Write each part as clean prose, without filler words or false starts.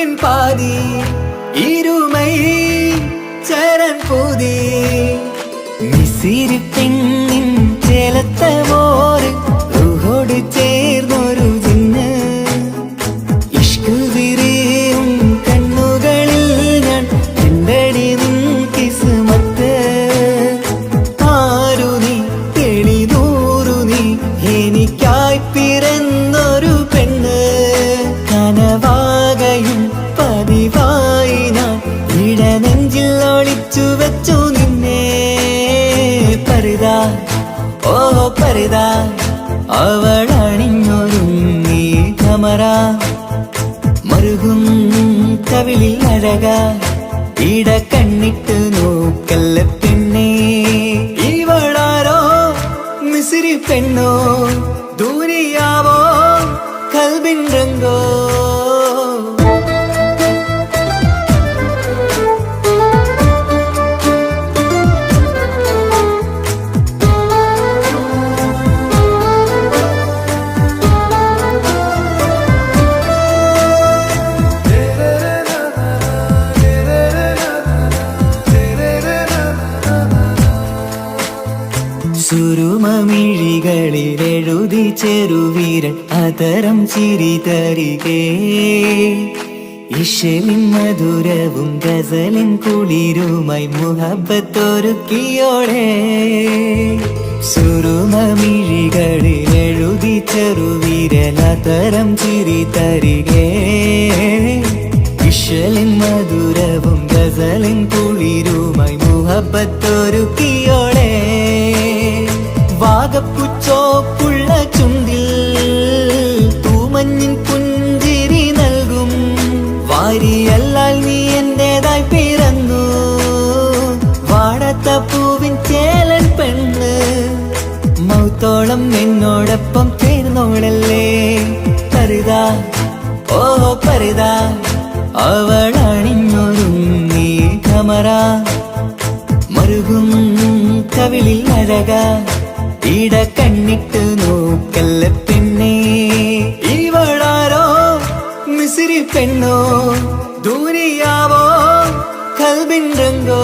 ரூகின் பாதி இருமை சரண் பூதி மிசிறு பெண்ணின் ചേലത്ത മോര് റൂഹോട് ചേർന്നൊരു ജിന്ന് ഇഷ്ക് വിരിയും കണ്ണുകളിൽ ഞാൻ കണ്ടടി നിൻ കിസ്മത്ത് ആരു നീ തെളിനൂറു നീ എനിക്കായി പിറന്നൊരു പെണ്ണ് കനവാകയും പതിവായി ഞാൻ ഇടനെഞ്ചിൽ ഒളിച്ചു വെച്ചു നിന്നെ പരിതാ ഓ പരിതാ അവളണിഞ്ഞൊരുങ്ങി കമറ മറുകും കവിളിൽ അഴക ഇട കണ്ണിട്ട് നോക്കല്ല പെണ്ണേ ഇവളാരോ മിസിരി പെണ്ണോ ദൂരിയാവോ കൽബിൻ രംഗോ സുരുമമിഴികളിൽ എഴുതി ചെറുവീരൻ അതരം ചിരി തരികേ ഇശലിൻ മധുരവും ഗസലിൻ കുളിരുമായി മുഹബത്തൊരുക്കിയോടെ സുരുമമിഴികളിൽ എഴുതി ചെറുവീരൻ അതരം ചിരി തരികേ ഇശലിൻ മധുരവും ഗസലിൻ കുളിരുമായി മുഹബത്തൊരുക്കിയോടെ വാഗപ്പുച്ചോപ്പുള്ള ചുണ്ടിൽ തൂമഞ്ഞിൻ പുഞ്ചിരി നൽകും വാരിയല്ലാൽ നീ എന്റേതായി പിറന്നു വാടത്ത പൂവിൻ ചേലൻ പെണ്ണ് മൗത്തോളം എന്നോടൊപ്പം ചേർന്നോളല്ലേ പരിതാ ഓ പരിതാ അവളണിഞ്ഞൊരുങ്ങി കമറ മറുകും കവിളിൽ അഴക ഇട കണ്ണിട്ട് നോക്കല്ല പെണ്ണേ ഇവളാരോ മിസിരി പെണ്ണോ ദൂരിയാവോ കൽബിൻ രംഗോ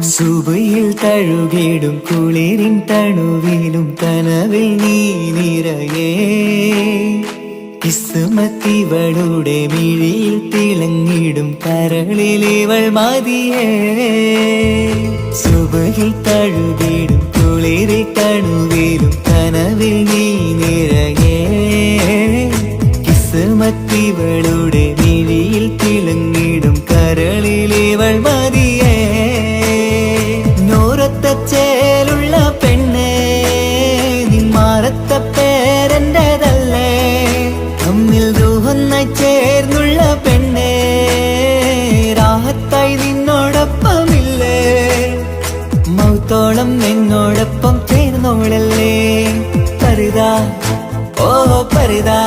സുബയിൽ തഴുകിടും കുളിരിൻ തണുവിലും കനവിൽ നീ നിറയേ കിസ്മത്തിവളുടെ മിഴിയിൽ തിളങ്ങിടും കരളിലിവൾ മതിയേ സുബയിൽ തഴുകിടും കുളിരിൻ തണുവിലും കനവിൽ നീ നിറയേ കിസ്മത്തിവളുടെ മിഴിയിൽ തിളങ്ങിടും കരളിലിവൾ മതിയേ ചേലുള്ള പെണ്ണേ നിന്മാറത്ത പേരെന്റേതല്ലേ തമ്മിൽ റൂഹൊന്നായി ചേർന്നുള്ള പെണ്ണേ രാഹത്തായി നിന്നോടൊപ്പമില്ലേ മൗത്തോളം എന്നോടൊപ്പം ചേർന്നോളല്ലേ പരിതാ ഓ പരിതാ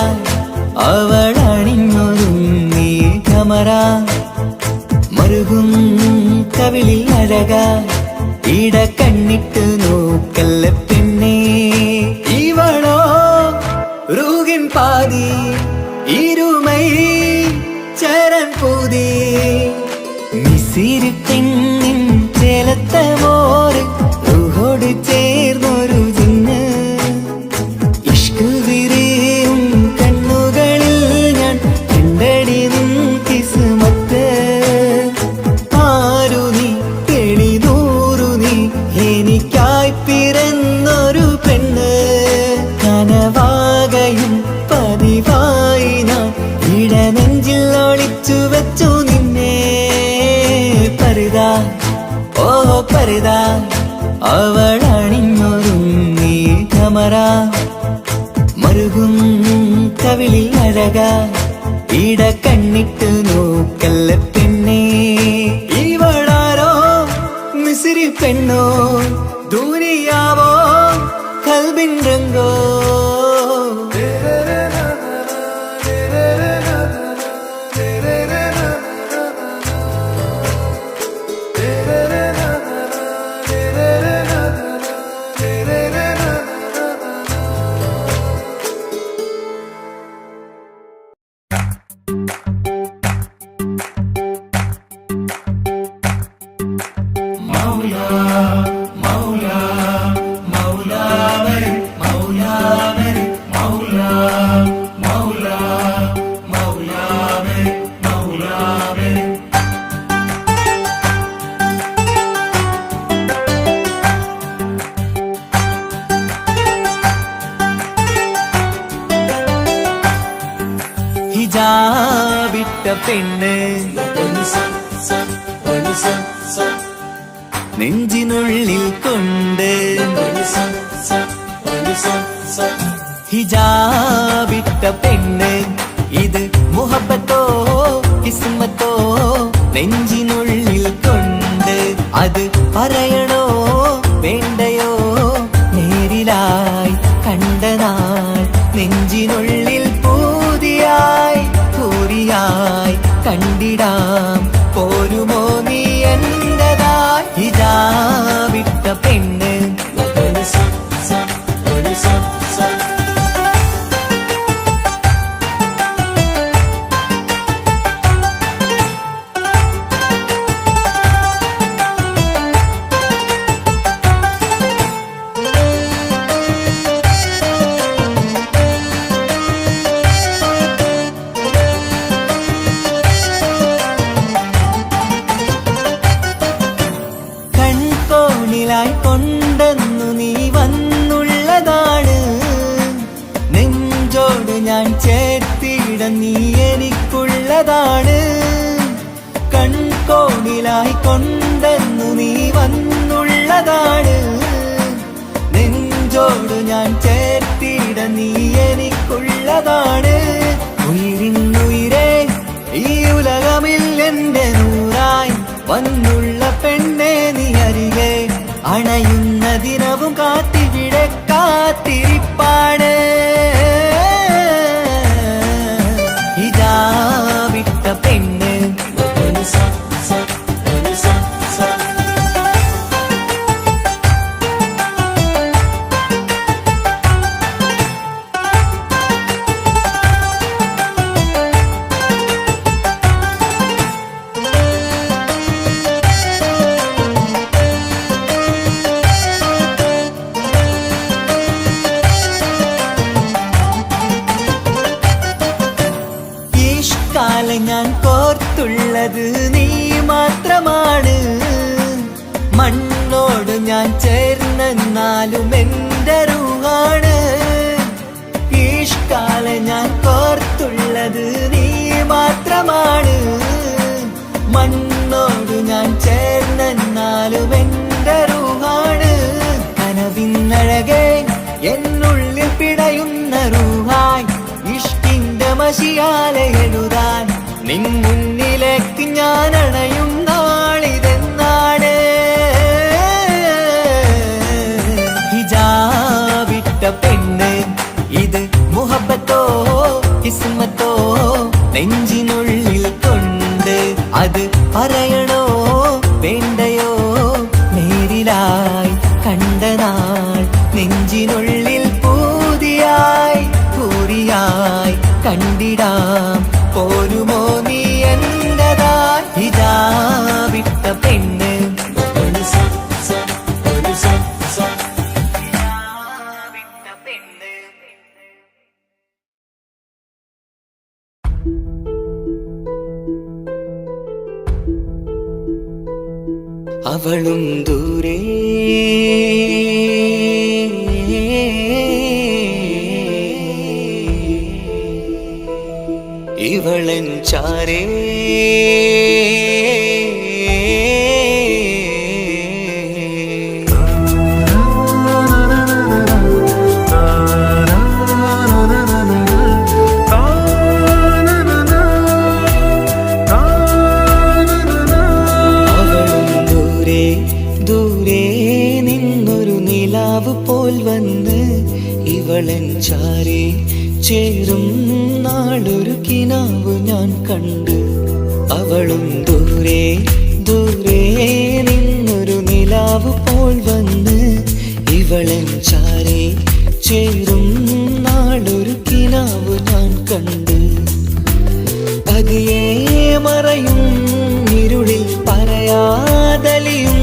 അവളണിഞ്ഞൊരുങ്ങി കമറ മറുകും കവിളിൽ അഴക ഇട കണ്ണിട്ട് നോക്കല്ല പെണ്ണേ ഇവളോ റൂഹിൻ പാതി ഇരുമൈ ചരൺ പൂതി മിസിരി പെണ്ണിൻ ചേലത്ത മോര് റൂഹോട് ചേർന്നൊരു ജിന്ന് ഇഷ്ക് വിരിയും കണ്ണുകളിൽ ഞാൻ കണ്ടടി നിൻ കിസ്മത്ത് ആരു നീ തെളിനൂറു നീ എനിക്കായി പിറന്നൊരു പെണ്ണ് കനവാകയും പതിവായി ഞാൻ ഇടനെഞ്ചിൽ ഒളിച്ചു വെച്ചു നിന്നെ പരിതാ ഓ പരിതാ അവളണിഞ്ഞൊരുങ്ങി കമറ മറുകും കവിളിൽ അഴക ഇട കണ്ണിട്ട് നോക്കല്ല പെണ്ണേ ഇവളാരോ മിസിരി പെണ്ണോ ദുനിയാവോ കൽബിൻ രംഗോ ഹിജാബിട്ട പെണ്ണ് നെഞ്ചിനുള്ളിൽ കൊണ്ട് ഹിജാബിട്ട പെണ്ണ് ഇത് മുഹബത്തോ കിസ്മത്തോ നെഞ്ചിനുള്ളിൽ കൊണ്ട് അത് പറയണോ വേണ്ടയോ നേരിലായി കണ്ട നാൾ നെഞ്ചിനുള്ളിൽ പൂതിയായി പൂരിയായി കണ്ടിടാം പോരുമോ നീ എന്റതായി ഹിജാബിട്ട പെണ്ണ് കൊണ്ടെന്നു നീ വന്നുള്ളതാണ് നെഞ്ചോട് ഞാൻ ചേർത്തിട നീ എനിക്കുള്ളതാണ് കൺകോണിലായി കൊണ്ടെന്നു നീ വന്നുള്ളതാണ് നെഞ്ചോട് ഞാൻ ചേർത്തിട നീ എനിക്കുള്ളതാണ് ഉയിരിന്നുയിരേ ഈ ഉലകമിൽ എന്റെ നൂറായി വന്നുള്ള പെണ്ണെ നീ അരികെ അണയുന്ന ദിനവും കാത്തിവിടെ കാത്തിരിപ്പാണ് ഹിജാബിട്ട പെണ്ണ് ഞാൻ കോർത്തുള്ളത് നീ മാത്രമാണ് മണ്ണോട് ഞാൻ ചേർന്നെന്നാലും എന്റെ റൂഹാണ് ഈഷ്കാലെ ഞാൻ കോർത്തുള്ളത് നീ മാത്രമാണ് മണ്ണോട് ഞാൻ ചേർന്നെന്നാലും എന്റെ റൂഹാണ് കനവിന്നഴകെ എന്നുള്ളിൽ പിടയുന്ന റൂഹായി ഇഷ്കിന്റെ മഷിയാലെ എഴുതാൻ നിൻ മുന്നിലേക്ക് ഞാൻ അണയും നാളിതെന്നാണ് ഹിജാബിട്ട പെണ്ണ് ഇത് മുഹബത്തോ കിസ്മത്തോ നെഞ്ചിനുള്ളിൽ കൊണ്ട് അത് പറയണോ വേണ്ടയോ നേരിലായി കണ്ട നാൾ നെഞ്ചിനുള്ളിൽ പൂതിയായി പൂരിയായി കണ്ടിടാം പോരുമോ നീ എന്റതായി ഹിജാബിട്ട പെണ്ണ് അവളും ദൂരെ ഇവളൻ ചാരേ അവളും ദൂരെ ദൂരെ നിന്നൊരു നിലാവ് പോൽ വന്ന് ഇവളൻ ചാരേ ചേരും നാളൊരു കിനാവ് ഞാൻ കണ്ട്. അവളും ദൂരെ ദൂരെ നിന്നൊരു നിലാവ് പോൽ വന്ന് ഇവളൻ ചാരേ ചേരും നാളൊരു കിനാവ് ഞാൻ കണ്ട്. പതിയെ മറയും ഇരുളിൽ പറയാതലിയും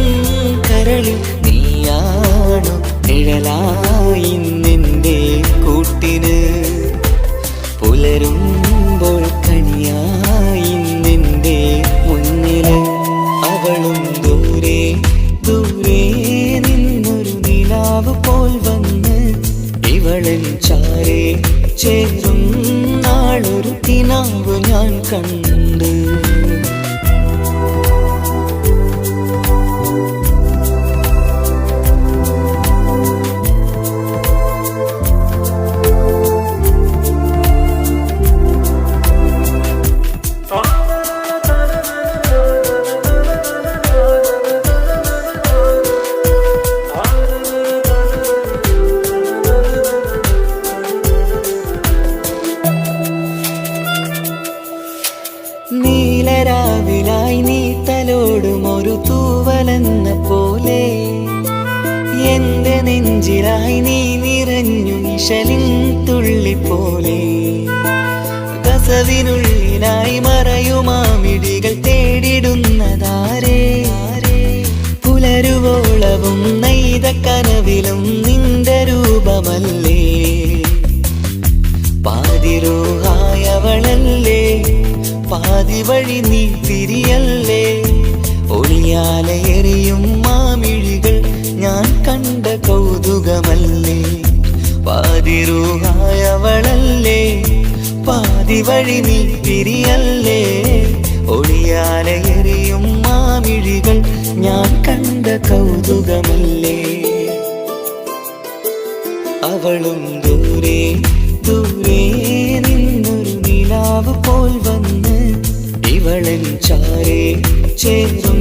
കരളിൽ നീയാണു നിഴലായി നിന്റെ കൂട്ടിന്. പുലരുമ്പോൾ കണിയായി നിന്റെ മുന്നില്. അവളും ദൂരെ ദൂരെ നിന്നൊരു നിലാവ് പോൽ വന്ന് ഇവളൻ ചാരേ ചേരും നാളൊരു കിനാവ് ഞാൻ കണ്ട്. നീലരാവിലായി നീ തലോടും ഒരു തൂവലെന്ന പോലെ എന്റെ നെഞ്ചിലായി നീ നിറഞ്ഞു ഇശലിൻ തുള്ളി പോലെ. കസവിനുള്ളിലായി മറയുമാമിടികൾ തേടിടുന്നതാരേ. പുലരുവോളവും നെയ്ത കനവിലും നിന്റെ രൂപമല്ലേ. പാതിരൂഹായവളല്ലേ പാതി വഴി നീ തിരിയല്ലേ. ഒളിയാലെ എറിയും മാമിഴികൾ ഞാൻ കണ്ട കൗതുകമല്ലേ. പാതിരൂഹായവളല്ലേ പാതി വഴി നീ തിരിയല്ലേ. ഒളിയാലെ എറിയും മാമിഴികൾ ഞാൻ കണ്ട കൗതുകമല്ലേ. അവളും ദൂരെ ദൂരെ നിന്നൊരു നിലാവ് പോൽ വന്ന് ഇവളൻ ചാരേ ചേരും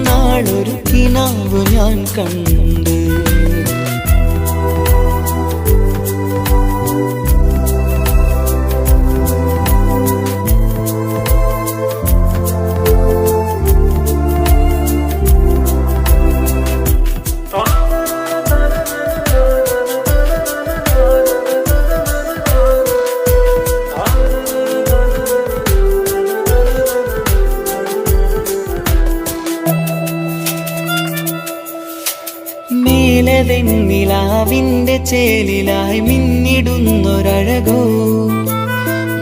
നാളൊരു കിനാവ് ഞാൻ കണ്ട്. നിലാവിന്റെ ചേലിലായി മിന്നിടുന്നൊരഴകോ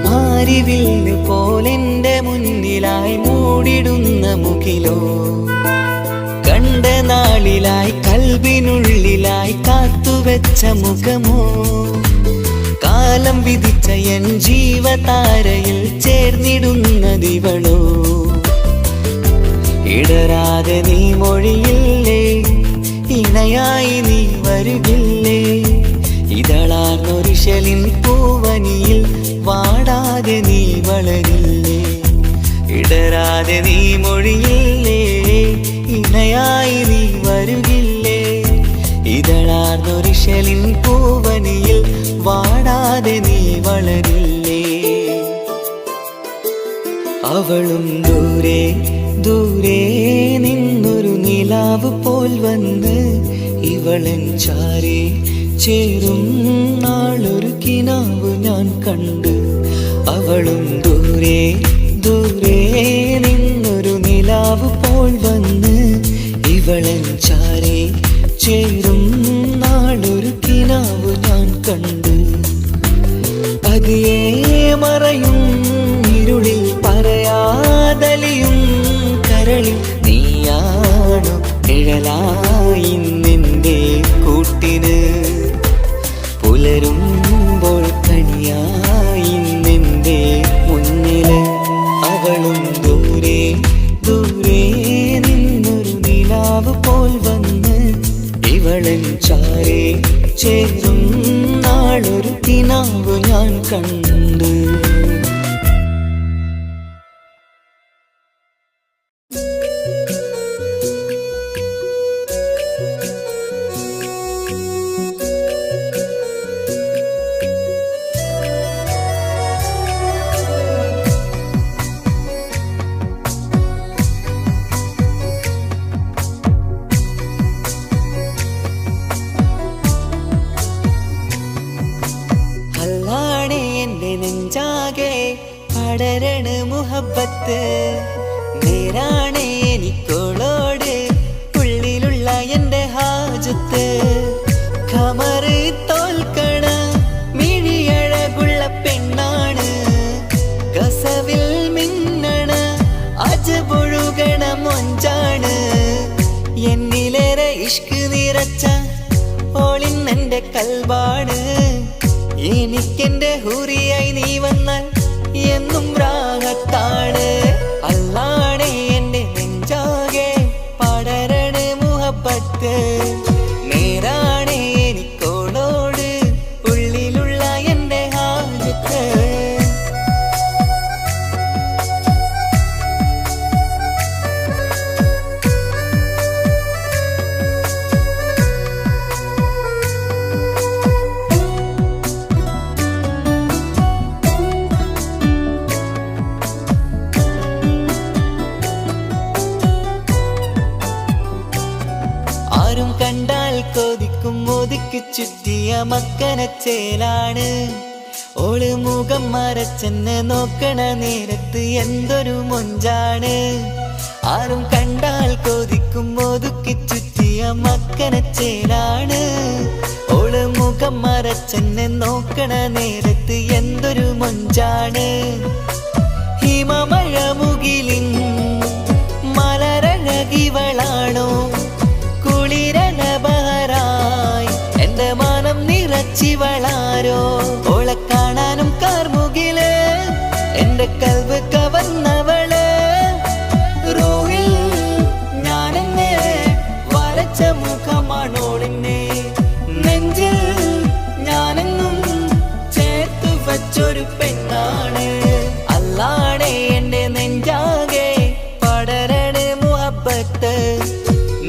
മാരിവില്ല് പോലെന്റെ മുന്നിലായി മൂടിടുന്ന മുകിലോ. കണ്ട നാളിലായി കൽബിനുള്ളിലായി കാത്തുവെച്ച മുഖമോ. കാലം വിധിച്ച എൻ ജീവതാരയിൽ ചേർന്നിടുന്നതിവളോ. ഇടരാതെ നീ മൊഴിയില്ലേ ഇണയായി നീ വരുകില്ലേ. ഇതളാർന്നൊരിശലിൻ പൂവനിയിൽ വാടാതെ നീ വളരില്ലേ. ഇടരാതെ നീ മൊഴിയില്ലേ ഇണയായി നീ വരുകില്ലേ. ഇതളാർന്നൊരിശലിൻ പൂവനിയിൽ വാടാതെ നീ വളരില്ലേ. അവളും ദൂരെ ദൂരെ നിന്നൊരു നിലാവ് പോൽ വന്ന് ഇവളൻ ചാരേ ചേരും നാളൊരു കിനാവ് ഞാൻ കണ്ട്. അവളും ദൂരെ ദൂരെ നിന്നൊരു നിലാവ് പോൽ വന്ന് ഇവളൻ ചാരേ ചേരും നാളൊരു കിനാവ് ഞാൻ കണ്ട്. പതിയെ മറയും ഇരുളിൽ പറയാതലിയും കരളിൽ നീയാണു നിഴലായി നിന്റെ കൂട്ടിന്. പുലരുമ്പോൾ കണിയായി നിന്റെ മുന്നില്. അവളും ദൂരെ ദൂരെ നിന്നൊരു നിലാവ് പോൽ വന്ന് ഇവളൻ ചാരേ ചേരും നാളൊരു കിനാവ് ഞാൻ കണ്ട്. പടരണ മുഹബത്ത്. നേരാണ് എനിക്കോളോട് ഉള്ളിലുള്ള എൻ്റെ ഹാജത്ത്. ഖമറ് തോൽക്കണ മിഴിയഴകുള്ള പെണ്ണാണ്, കസവിൽ മിന്നണ അജബൊഴുകണ മൊഞ്ചാണ്. എന്നിലേറെ ഇഷ്ക് നിറച്ച ഓളിന്നെൻ്റെ കൽബാണ്. എനിക്കെൻ്റെ ഹൂറിയായി നീ വന്നാൽ എന്നും രാഗത്താണ്. അല്ലാണേ എൻ്റെ നെഞ്ചാകെ പടരണ മുഹബത്ത്. നേരാണേ എനിക്കോളോട് ഉള്ളിലുള്ള എൻ്റെ ഹാജത്ത്. ആരും കണ്ടാൽ കൊതിക്കും ഒതുക്കി ചുറ്റിയ മക്കനച്ചേലാണ്. ഓള് മുഖം മറച്ചെന്നെ നോക്കണ നേരത്ത് എന്തൊരു മൊഞ്ചാണ്. ആരും കണ്ടാൽ കൊതിക്കും ഒതുക്കി ചുറ്റിയ മക്കനച്ചേലാണ്. ഓള് മുഖം മറച്ചെന്നെ നോക്കണ നേരത്ത് എന്തൊരു മൊഞ്ചാണ്. ഹിമമഴ മുകിലിൻ മലരഴകിവളാണോ, കുളിരലബഹരായി എൻ്റെ മാനം നിറച്ചിവളാരോ. ഓളെ കാണാനും കാർമുകില് എൻ്റെ കൽവ് കവർന്നവള്. റൂഹിൽ ഞാനെന്നെ വരച്ച മുഖമാണോളിന്നെ, നെഞ്ചിൽ ഞാനെന്നും ചേർത്തു വച്ചൊരു പെണ്ണാണ്. അല്ലാണേ എൻ്റെ നെഞ്ചാകെ പടരണ മുഹബത്ത്.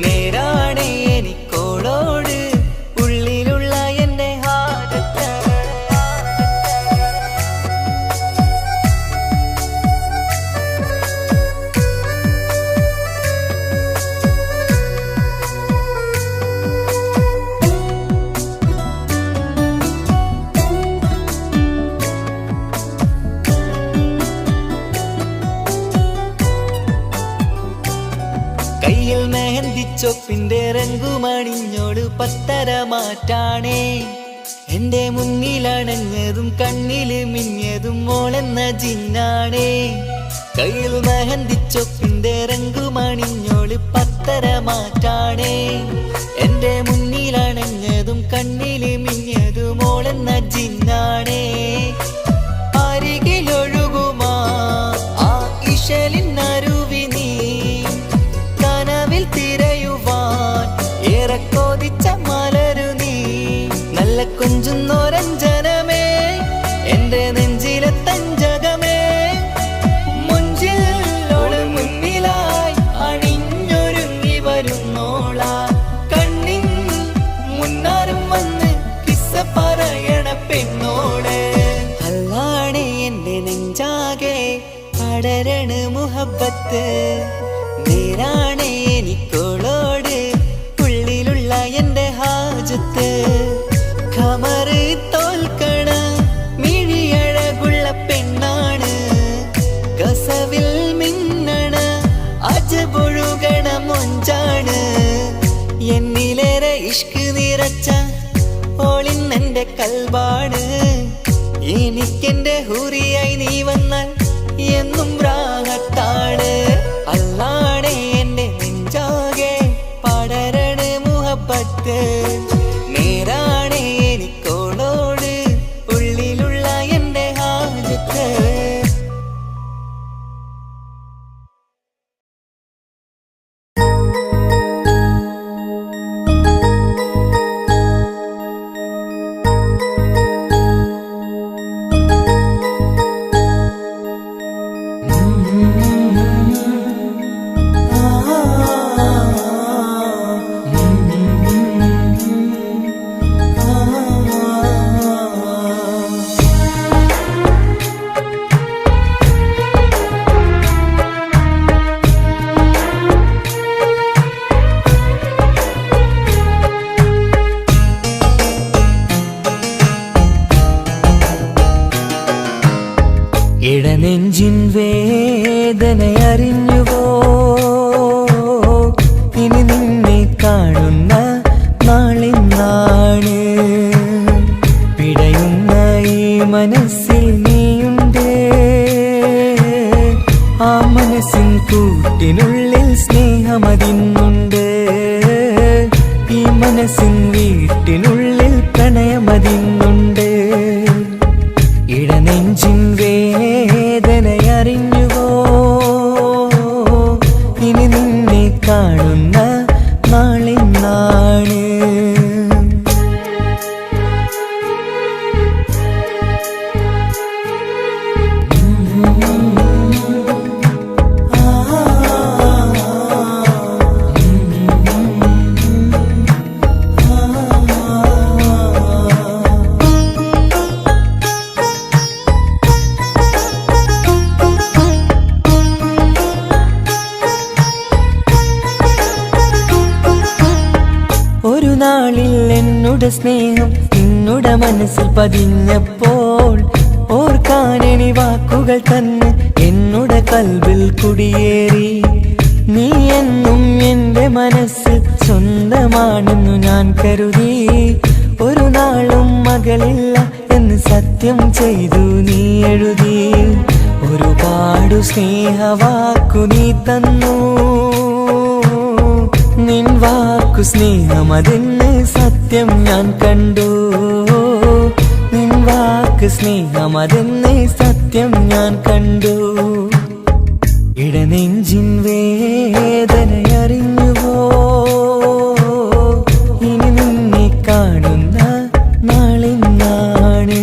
നേരാണേ എനിക്കോളോട് ഉള്ളിലുള്ള എൻ്റെ ഹാജത്ത്. കയ്യിൽ മെഹന്തിച്ചൊപ്പിന്റെ രംഗുമണിഞ്ഞോട് പത്തര മാറ്റാണേ. എന്റെ മുന്നിലണഞ്ഞതും കണ്ണില് മിഞ്ഞതും മോളെന്ന ജിന്നാണേ. കയ്യിൽ മെഹന്തിച്ചൊപ്പിന്റെ രംഗുമണിഞ്ഞോട് പത്തര മാറ്റാണേ. എന്റെ മുന്നിലണഞ്ഞതും കണ്ണില് മിഞ്ഞതും മോളെന്ന ജിന്നാണേ. അരികിലൊഴുകുമാ ആ ഇശലിനരുവി നീ കനവിൽ തിരയുവാൻ ഏറെ കൊതിച്ച മലരു നീ. നല്ല കുഞ്ചുന്നോരഞ്ജനമേ എൻ്റെ നെഞ്ചിലെ തഞ്ചകമേ. മുഞ്ചിൽ ഓള് മുന്നിലായി അണിഞ്ഞൊരുങ്ങി വരുന്നോള. കണ്ണിൻ മുന്നാരും വന്ന് കിസ്സ പറയണ പെണ്ണോട്. അല്ലാണേ എൻ്റെ നെഞ്ചാകെ പടരണ മുഹബത്ത്. നേരാണേ എനിക്കോളോട് ഉള്ളിലുള്ള എൻ്റെ ഹാജത്ത്. ഖമറ് തോൽക്കണ മിഴിയഴകുള്ള പെണ്ണാണ്, കസവിൽ മിന്നണ അജബൊഴുകണ മൊഞ്ചാണ്. എന്നിലേറെ ഇഷ്ക് നിറച്ച ഓളിന്നെൻ്റെ കൽബാണ്. എനിക്കെൻ്റെ ഹൂറിയായി നീ വന്നാൽ എന്നും രാഗത്താണ്. അല്ലാണേ എൻ്റെ നെഞ്ചാകെ പടരണ മുഹബത്ത്. നേരാണേ എനിക്കോളോട് ഉള്ളിലുള്ള എൻ്റെ ഹാജത്ത്. നെഞ്ചിൻ വേദനയറിഞ്ഞുവോ? ഇനി നിന്നെ കാണുന്ന നാളിന്നാണ്. പിടയുന്ന ഈ മനസ്സിൽ നീയുണ്ട്. ആ മനസ്സിൻ കൂട്ടിനുള്ളിൽ സ്നേഹമതിന്നുണ്ട്. ഈ മനസ്സിൻ വീട്ടിനുള്ളിൽ പ്രണയമതിന്നുണ്ട്. ഇടനെഞ്ചിൻ വേദനയറിഞ്ഞുവോ? ഇനി നിന്നെ കാണുന്ന നാളിന്നാണ്. ഒരു നാളിൽ എന്നുടെ സ്നേഹം നിന്നുടെ മനസ്സിൽ പതിഞ്ഞപ്പോൾ ഓർക്കാനെനി വാക്കുകൾ തന്നെ എന്നുടെ കൽബിൽ കുടിയേറി. നീ എന്നും എന്റെ മനസ്സിൽ സ്വന്തമാണെന്നു ഞാൻ കരുതി. ഒരു നാളും മകളില്ല എന്ന് സത്യം ചെയ്തു നീ എഴുതി. ഒരുപാടു സ്നേഹവാക്കു നീ തന്നു. നിൻ വാക്കു സ്നേഹമതെന്ന് സത്യം ഞാൻ കണ്ടു. നിൻ വാക്ക് സ്നേഹമതെന്ന് സത്യം ഞാൻ കണ്ടു. ഇടനെഞ്ചിൻ വേദനയറിഞ്ഞുവോ? ഇനി നിന്നെ കാണുന്ന നാളിന്നാണ്.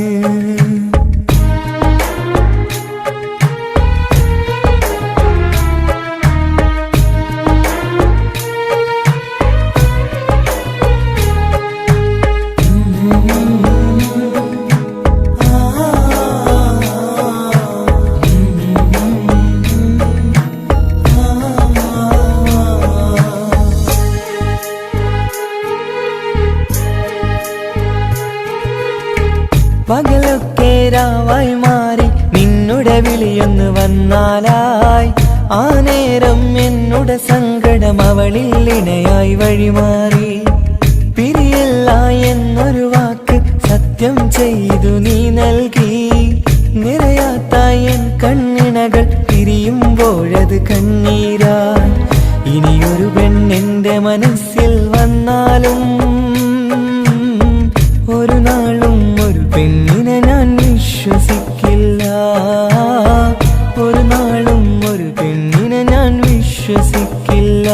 പകലൊക്കെ രാവായി മാറി നിന്നുടെ വിളിയൊന്ന് വന്നാലായി. ആ നേരം എന്നുടെ സങ്കടം അവളിൽ ഇണയായി വഴിമാറി. പിരിയല്ല എന്നൊരു വാക്ക് സത്യം ചെയ്തു നീ നൽകി. നിറയാത്ത എൻ കണ്ണിണകൾ പിരിയുമ്പോഴത് കണ്ണീരാൻ. ഇനിയൊരു പെണ്ണെന്റെ മനസ്സിൽ വന്നാലും ഒരു നാളും ഒരു പെണ്ണിനെ ഞാൻ വിശ്വസിക്കില്ല. ഒരു നാളും ഒരു പെണ്ണിനെ ഞാൻ വിശ്വസിക്കില്ല.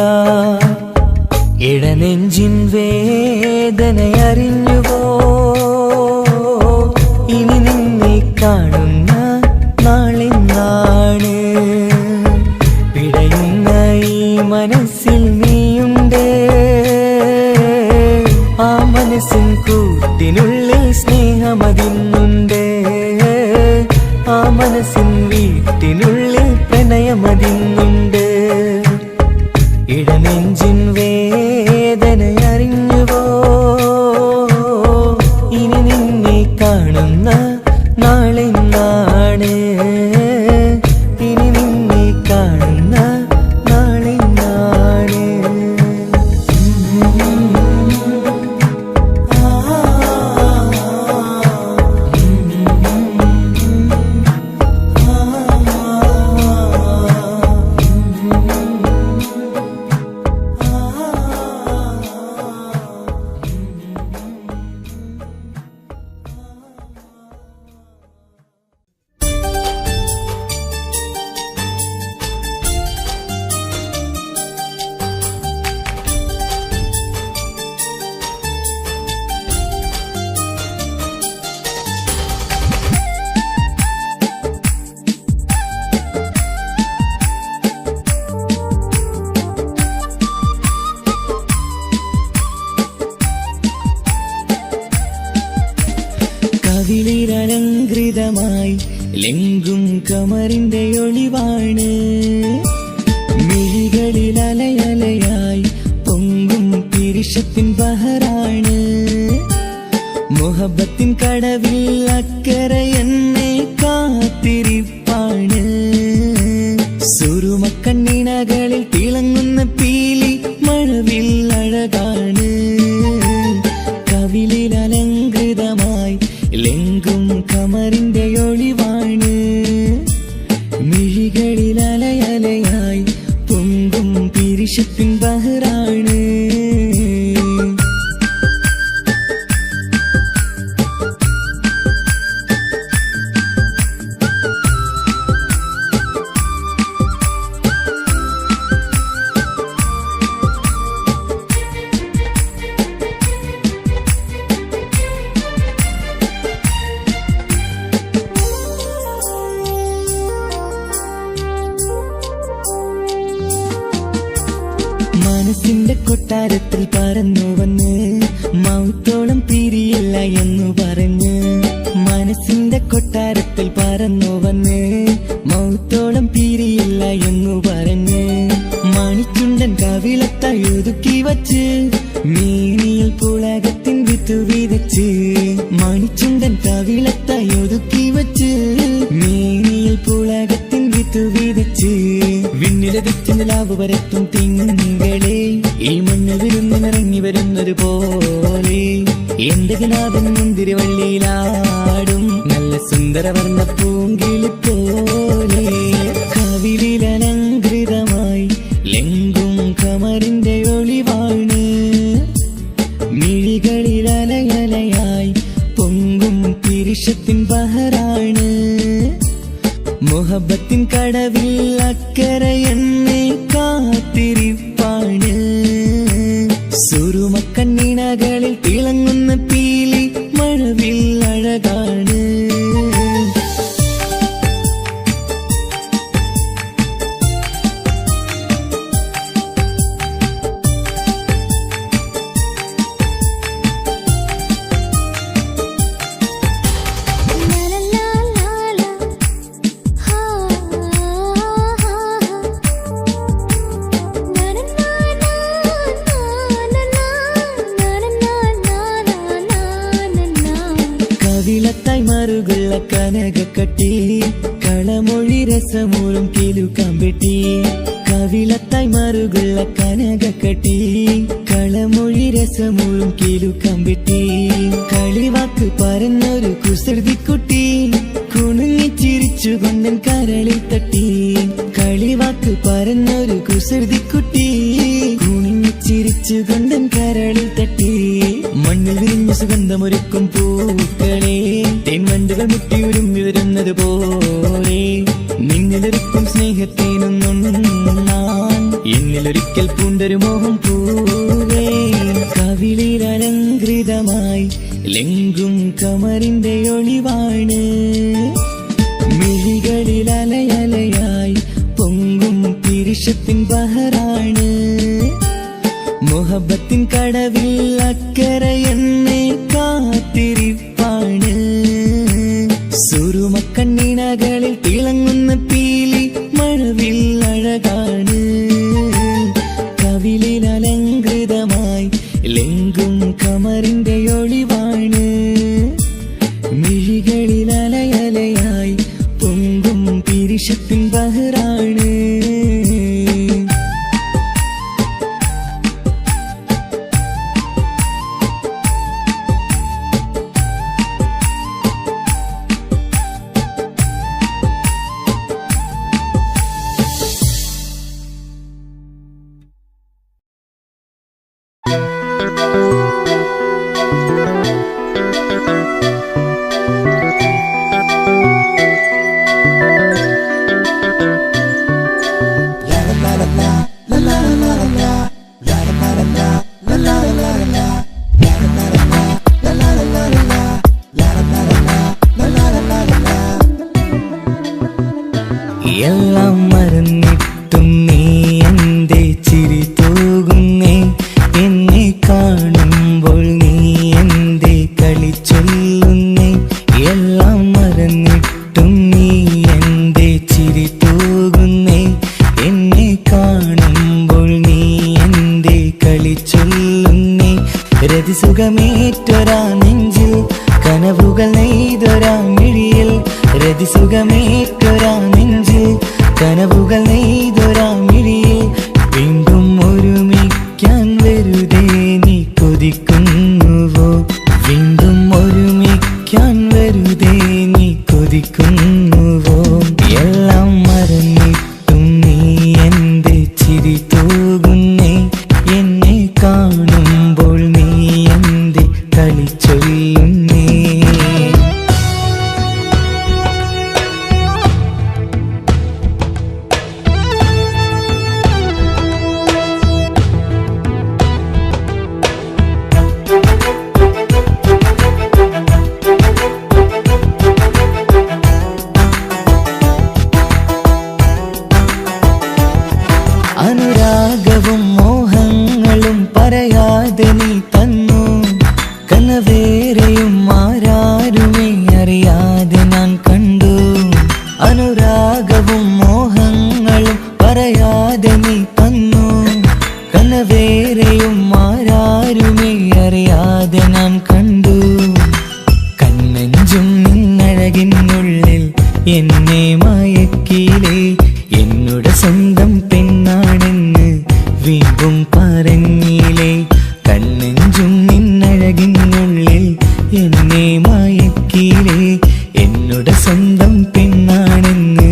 ഇടനെഞ്ചിൻ വേദനയറിഞ്ഞുവോ? ഇനി നിന്നെ കാണുന്ന നാളിന്നാണ്. പിടയുന്ന ഈ മനസ്സിൽ നീയുണ്ട്. ആ മനസ്സിൻ കൂട്ടിനുള്ളിൽ സ്നേഹമതിന്നുണ്ട്. ആ മനസ്സിൻ വീട്ടിനുള്ളിൽ പ്രണയമതിന്നുണ്ട്. ഇടനെഞ്ചിൻ വേദനയറിഞ്ഞുവോ? ഇനി നിന്നെ കാണുന്ന നാളിന്നാണ്. ഇനി നിന്നെ കാണുന്ന നാളിന്നാണ്. കവിളിരലങ്കൃതമായി ലെങ്കും കമറിന്റെ ഒളിവാണ്. മിഴികളിൽ അലയലയായി പൊങ്കും പിരിശത്തിൻ ബഹറാണ്. മുഹബത്തിൻ കടവിൽ അക്കരെ എന്നെ കാത്തിരിപ്പാണ്. കൊട്ടാരത്തിൽ പറന്നു വന്ന് മൗത്തോളം പിരിയില്ല എന്നു പറഞ്ഞ്. മനസ്സിന്റെ കൊട്ടാരത്തിൽ പറന്നു വന്ന് മൗത്തോളം പിരിയില്ല എന്നു പറഞ്ഞ്. മണിച്ചുണ്ടൻ കവിളത്തായി ഒതുക്കി വച്ച് മേനിയിൽ പുളകത്തിൻ വിത്തു വിതച്ച്. മണിച്ചുണ്ടൻ കവിളത്തായി ഒതുക്കി വച്ച് മേനിയിൽ പുളകത്തിൻ വിത്തു വിതച്ച്. വിണ്ണിലതിച്ച് നിലാവ് പരത്തും തിങ്കളെ ഈ മണ്ണ് വിരുന്നിനിറങ്ങി വരുന്നത് പോലെ എന്റെ കിനാവൻ മുന്തിരിവള്ളിയിലാടും നല്ല സുന്ദരവർണ്ണ പൂങ്കിളി പോലെ. കവിളിലലങ്കൃതമായി ലെങ്കും കമറിന്റെ ഒളിവാണ്. മിഴികളിൽ അലയലയായി പൊങ്കും പിരിശത്തിൻ ബഹറാണ്. മുഹബത്തിൻ കടവിൽ അക്കരെ എന്നെ കാത്തിരിപ്പാണ്. സുറുമക്കണ്ണിണകളിൽ തിളങ്ങുന്ന പീലി മഴവിൽ അഴകാണ്. കവിളത്തായി മറുകുള്ള കനകക്കട്ടി കളമൊഴി രസമൂറും കിലുക്കാമ്പെട്ടി. കവിളത്തായി മറുകുള്ള കനകക്കട്ടി കളമൊഴി രസമൂറും കിലുക്കാമ്പെട്ടി. കളിവാക്ക് പറഞ്ഞൊരു കുസൃതിക്കുട്ടി കുണുങ്ങിച്ചിരിച്ചുകൊണ്ടൻ കരളിൽ തട്ടി. കളിവാക്ക് പറഞ്ഞൊരു കുസൃതിക്കുട്ടി കുണുങ്ങിച്ചിരിച്ചുകൊണ്ടൻ കരളിൽ തട്ടി. മണ്ണിൽ വിരിഞ്ഞ സുഗന്ധമൊരുക്കും പൂക്കളെ തേൻവണ്ടുകൾ മുട്ടിയുരുമ്മി വരുന്നത് പോലെ നിന്നിലൊരുക്കും സ്നേഹത്തേനൊന്നുണ്ണാൻ എന്നിലൊരിക്കൽ പൂണ്ടൊരു മോഹം പൂവേ. കവിളിൽ അലങ്കൃതമായി ലെങ്കും കമറിന്റെ ഒളിവാണ്. മിഴികളിൽ അലയലയായി പൊങ്കും പിരിശത്തിൻ ബഹറാണ്. മുഹബത്തിൻ കടവിൽ അക്കരെ എന്നെ കാത്തിരിപ്പാണ്. സുറുമക്കണ്ണിണകളിൽ തിളങ്ങുന്ന പീലി മഴവിൽ അഴകാണ്. കവിളിൽ അലങ്കൃതമായി ലെങ്കും കമറിന്റെ ഒളിവാണ്. മിഴികളിൽ അലയലയായി പൊങ്കും പിരിശത്തിൻ ബഹറാണ്. എല്ലാം മറന്നിട്ടും നീ എന്റെ ചിരി തൂകുന്നേ. എന്നെ കാണുമ്പോൾ നീ എന്റെ കളി ചൊല്ലുന്നേ. എല്ലാം മറന്നിട്ടും നീ എന്റെ ചിരി തൂകുന്നേ. എന്നെ കാണുമ്പോൾ നീ എന്റെ കളി ചൊല്ലുന്നേ. രതിസുഖമേറ്റൊരാ നെഞ്ചിൽ കനവുകൾ നെയ്തൊരാ മിഴിയിൽ. രതിസുഖമേറ്റൊരാ നെഞ്ചിൽ കനവുകൾ നെയ്തൊരാ മിഴിയിൽ. വീണ്ടും ഒരുമിക്കാൻ വെറുതെ നീ കൊതിക്കുന്നുവോ? വീണ്ടും ഒരുമിക്കാൻ വെറുതെ നീ കൊതിക്കുന്നുവോ? എല്ലാം മറന്നിട്ടും നീ എന്റെ ചിരി തൂകുന്നേ. എന്നെ കാണുമ്പോൾ നീ എന്റെ കളി ചൊല്ലുന്നേ. അനുരാഗവും മോഹങ്ങളും പറയാ പറയാതെ നീ തന്നു കനവേറെയും ആരാരുമേ അറിയാതെ ഞാൻ കണ്ടു അനുരാഗവും മോഹങ്ങളും പറയാതെ നീ തന്നു കനവേറെയും ആരാരുമേ അറിയാതെ ഞാൻ കണ്ടു കണ്ണെഞ്ചും നിന്നഴകിനുള്ളിൽ എന്നെ മയക്കിയിലേ എന്നോട് സ്വന്തം പെണ്ണാണെന്ന് വീണ്ടും പറഞ്ഞില്ലേ കണ്ണെഞ്ചും നിന്നഴകിനുള്ളിൽ എന്നെ മയക്കിയിലേ എന്നോട് സ്വന്തം പെണ്ണാണെന്ന്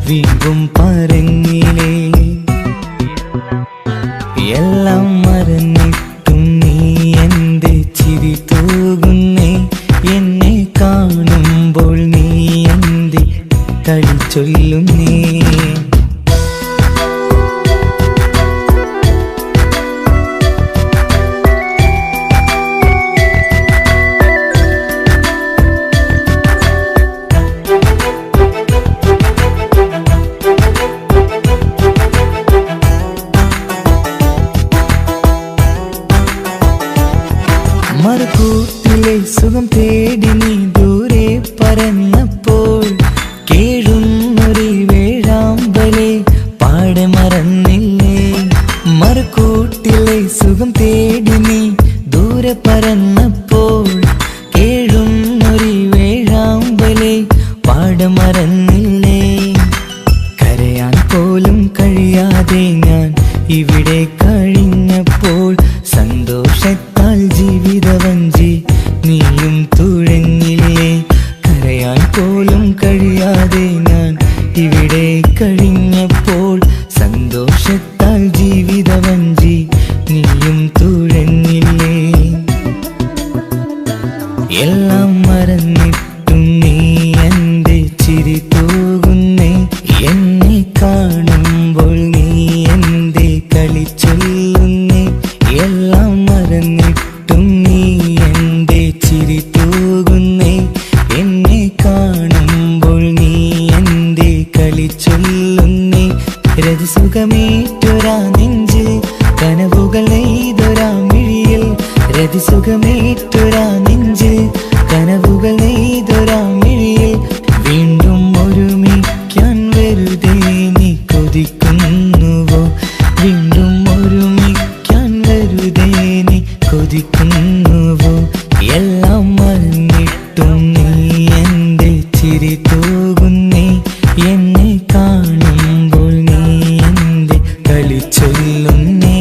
വീണ്ടും പറഞ്ഞില്ലേ എല്ലാം മറന്നിട്ടും നീ എന്റെ ചിരി തൂകുന്നേ എന്നെ കാണുമ്പോൾ നീ എന്റെ കളി ചൊല്ലുന്നേ മറുകൂട്ടിലെ സുഖം തേടി നീ ദൂരെ പറന്നപ്പോൾ കേഴുന്നൊരു വേഴാമ്പലെ പാടെ മറന്നില്ലേ മറുകൂട്ടിലെ സുഖം തേടി നീ ദൂരെ പറന്നപ്പോൾ കേഴുന്നൊരു വേഴാമ്പലെ പാടെ മറന്നില്ലേ കരയാൻ പോലും കഴിയാതെ ഞാൻ ഇവിടെ കഴിഞ്ഞപ്പോൾ സന്തോഷത്താൽ ജീവിതവഞ്ചി നീയും തുഴഞ്ഞില്ലേ കരയാൻ പോലും കഴിയാതെ ഞാൻ ഇവിടെ കഴിഞ്ഞപ്പോൾ സന്തോഷത്താൽ ജീവിതവഞ്ചി നീയും തുഴഞ്ഞില്ലേ എല്ലാം മറന്നിട്ടും നീ എന്റെ ചിരി തൂകുന്നേ എന്നെ കാണുമ്പോൾ നീ എന്റെ കളി ചൊല്ലുന്നേ എല്ലാം മറന്നിട്ടും നീ എന്റെ ചിരി തൂകുന്നേ എന്നെ കാണുമ്പോൾ നീ എന്റെ കളി ചൊല്ലുന്നേ രതിസുഖമേറ്റൊരാ നെഞ്ചിൽ കനവുകൾ നെയ്തൊരാ മിഴിയിൽ രതിസുഖമേറ്റൊരാ നെഞ്ചിൽ കനവുകൾ നെയ്തൊരാ മിഴിയിൽ വീണ്ടും ഒരുമിക്കാൻ വെറുതെ നീ കൊതിക്കുന്നുവോ വീണ്ടും ഒരുമിക്കാൻ വെറുതെ നീ കൊതിക്കുന്നുവോ എല്ലാം മറന്നിട്ടും നീ എന്റെ ചിരി തൂകുന്നേ എന്നെ കാണുമ്പോൾ നീ എന്റെ കളി ചൊല്ലുന്നേ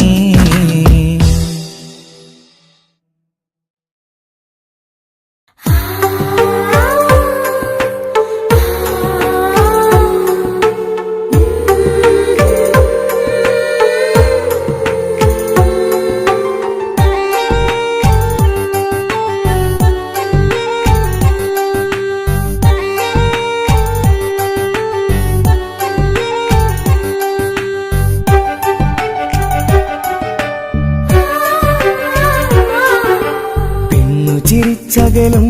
ചിരിച്ചകലും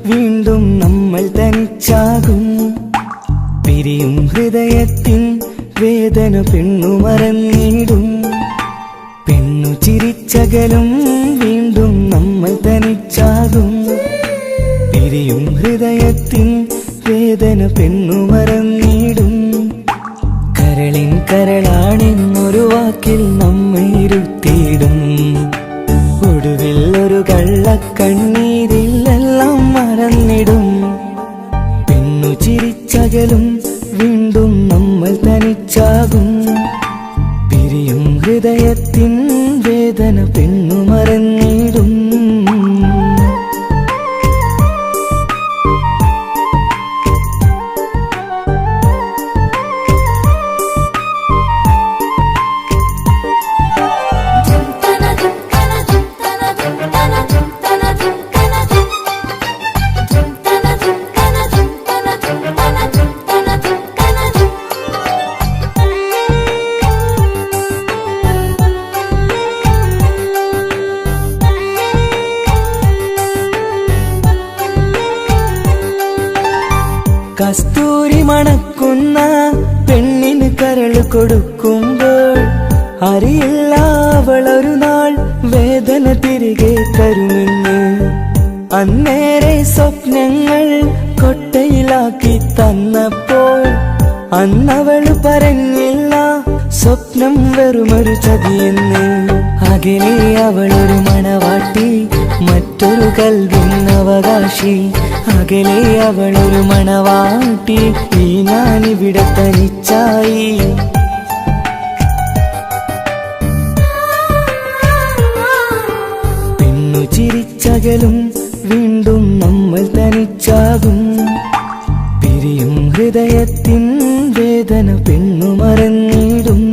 വീണ്ടും നമ്മൾ തനിച്ചാകും പിരിയും ഹൃദയത്തിൻ വേദന പെണ്ണു മറന്നിടും പെണ്ണു ചിരിച്ചകലും വീണ്ടും നമ്മൾ തനിച്ചാകും പിരിയും ഹൃദയത്തിൻ വേദന പെണ്ണു മറന്നിടും കരളിൻ കരളാണെന്നൊരു വാക്കിൽ നമ്മെ ഇരുത്തിയിടും ഒടുവിൽ ഒരു കള്ളക്കണ്ണീരിലെല്ലാം മറന്നിടും പെണ്ണു ചിരിച്ചകലും വീണ്ടും നമ്മൾ തനിച്ചാകും പിരിയും ഹൃദയത്തിൻ വേദന പെണ്ണു മറന്നിടും കസ്തൂരി മണക്കുന്ന പെണ്ണിന് കരൾ കൊടുക്കുമ്പോൾ അറിയില്ല അവളൊരു നാൾ വേദന തിരികെ തരുമെന്ന്. അന്നേരെ സ്വപ്നങ്ങൾ കൊട്ടയിലാക്കി തന്നപ്പോൾ അന്നവള് പറഞ്ഞില്ല സ്വപ്നം വെറുമൊരു ചതിയെന്ന്. അകലെ അവളൊരു മണവാട്ടി, മറ്റൊരു കൽവിൻ അവകാശി. അകലെ അവളൊരു മണവാട്ടി, ഈ ഞാനിവിടെ തനിച്ചായി. പെണ്ണു ചിരിച്ചകലും വീണ്ടും നമ്മൾ തനിച്ചാകും. പിരിയും ഹൃദയത്തിൻ വേദന പെണ്ണു മറന്നിടും.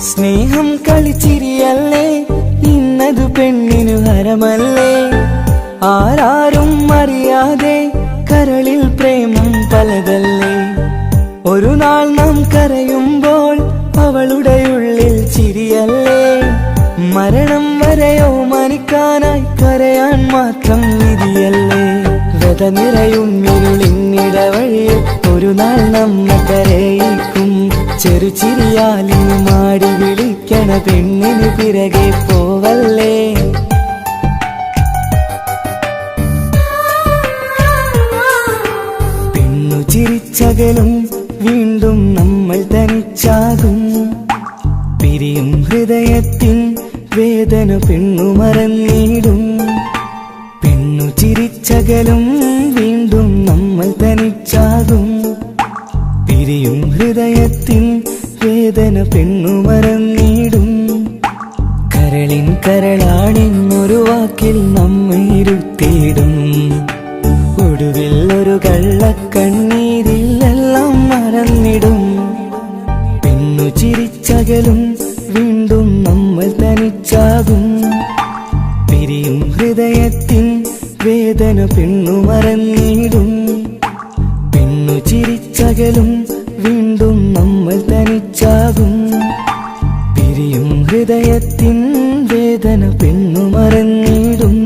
സ്നേഹം കളിച്ചിരിയല്ലേ, ഇന്നതു പെണ്ണിനു ഹരമല്ലേ. ആരാരും അറിയാതെ കരളിൽ പ്രേമം പലതല്ലേ. ഒരു നാൾ നാം കരയുമ്പോൾ അവളുടെ ഉള്ളിൽ ചിരിയല്ലേ. മരണം വരെയോ മനിക്കാനായി കരയാൻ മാത്രം വിധിയല്ലേ. വ്യത നിറയും ഇരുളിന്നിടവഴിയിൽ ഒരു നാൾ നമ്മെ കരയിക്കും. ചെറുചിരിയാലിന് മാടി വിളിക്കണ പെണ്ണിന് പിറകെ പോവല്ലേ. പെണ്ണു ചിരിച്ചകലും വീണ്ടും നമ്മൾ തനിച്ചാകും. പിരിയും ഹൃദയത്തിൻ വേദന പെണ്ണു മറന്നിടും. പെണ്ണു ചിരിച്ചകലും വീണ്ടും നമ്മൾ തനിച്ചാകും. പിരിയും ഹൃദയത്തിൻ വേദന പെണ്ണു മറന്നിടും. കരളിൻ കരളാണെന്നൊരു വാക്കിൽ നമ്മെ ഇരുത്തിയിടും. ഒടുവിൽ ഒരു കള്ളക്കണ്ണീരിൽ എല്ലാം മറന്നിടും. പെണ്ണു ചിരിച്ചകലും വീണ്ടും നമ്മൾ തനിച്ചാകും. പിരിയും ഹൃദയത്തിൻ വേദന പെണ്ണു മറന്നിടും. പെണ്ണു ചിരിച്ചകലും വീണ്ടും നമ്മൾ തനിച്ചാകും. പിരിയും ഹൃദയത്തിൻ വേദന പെണ്ണു മറന്നിടും.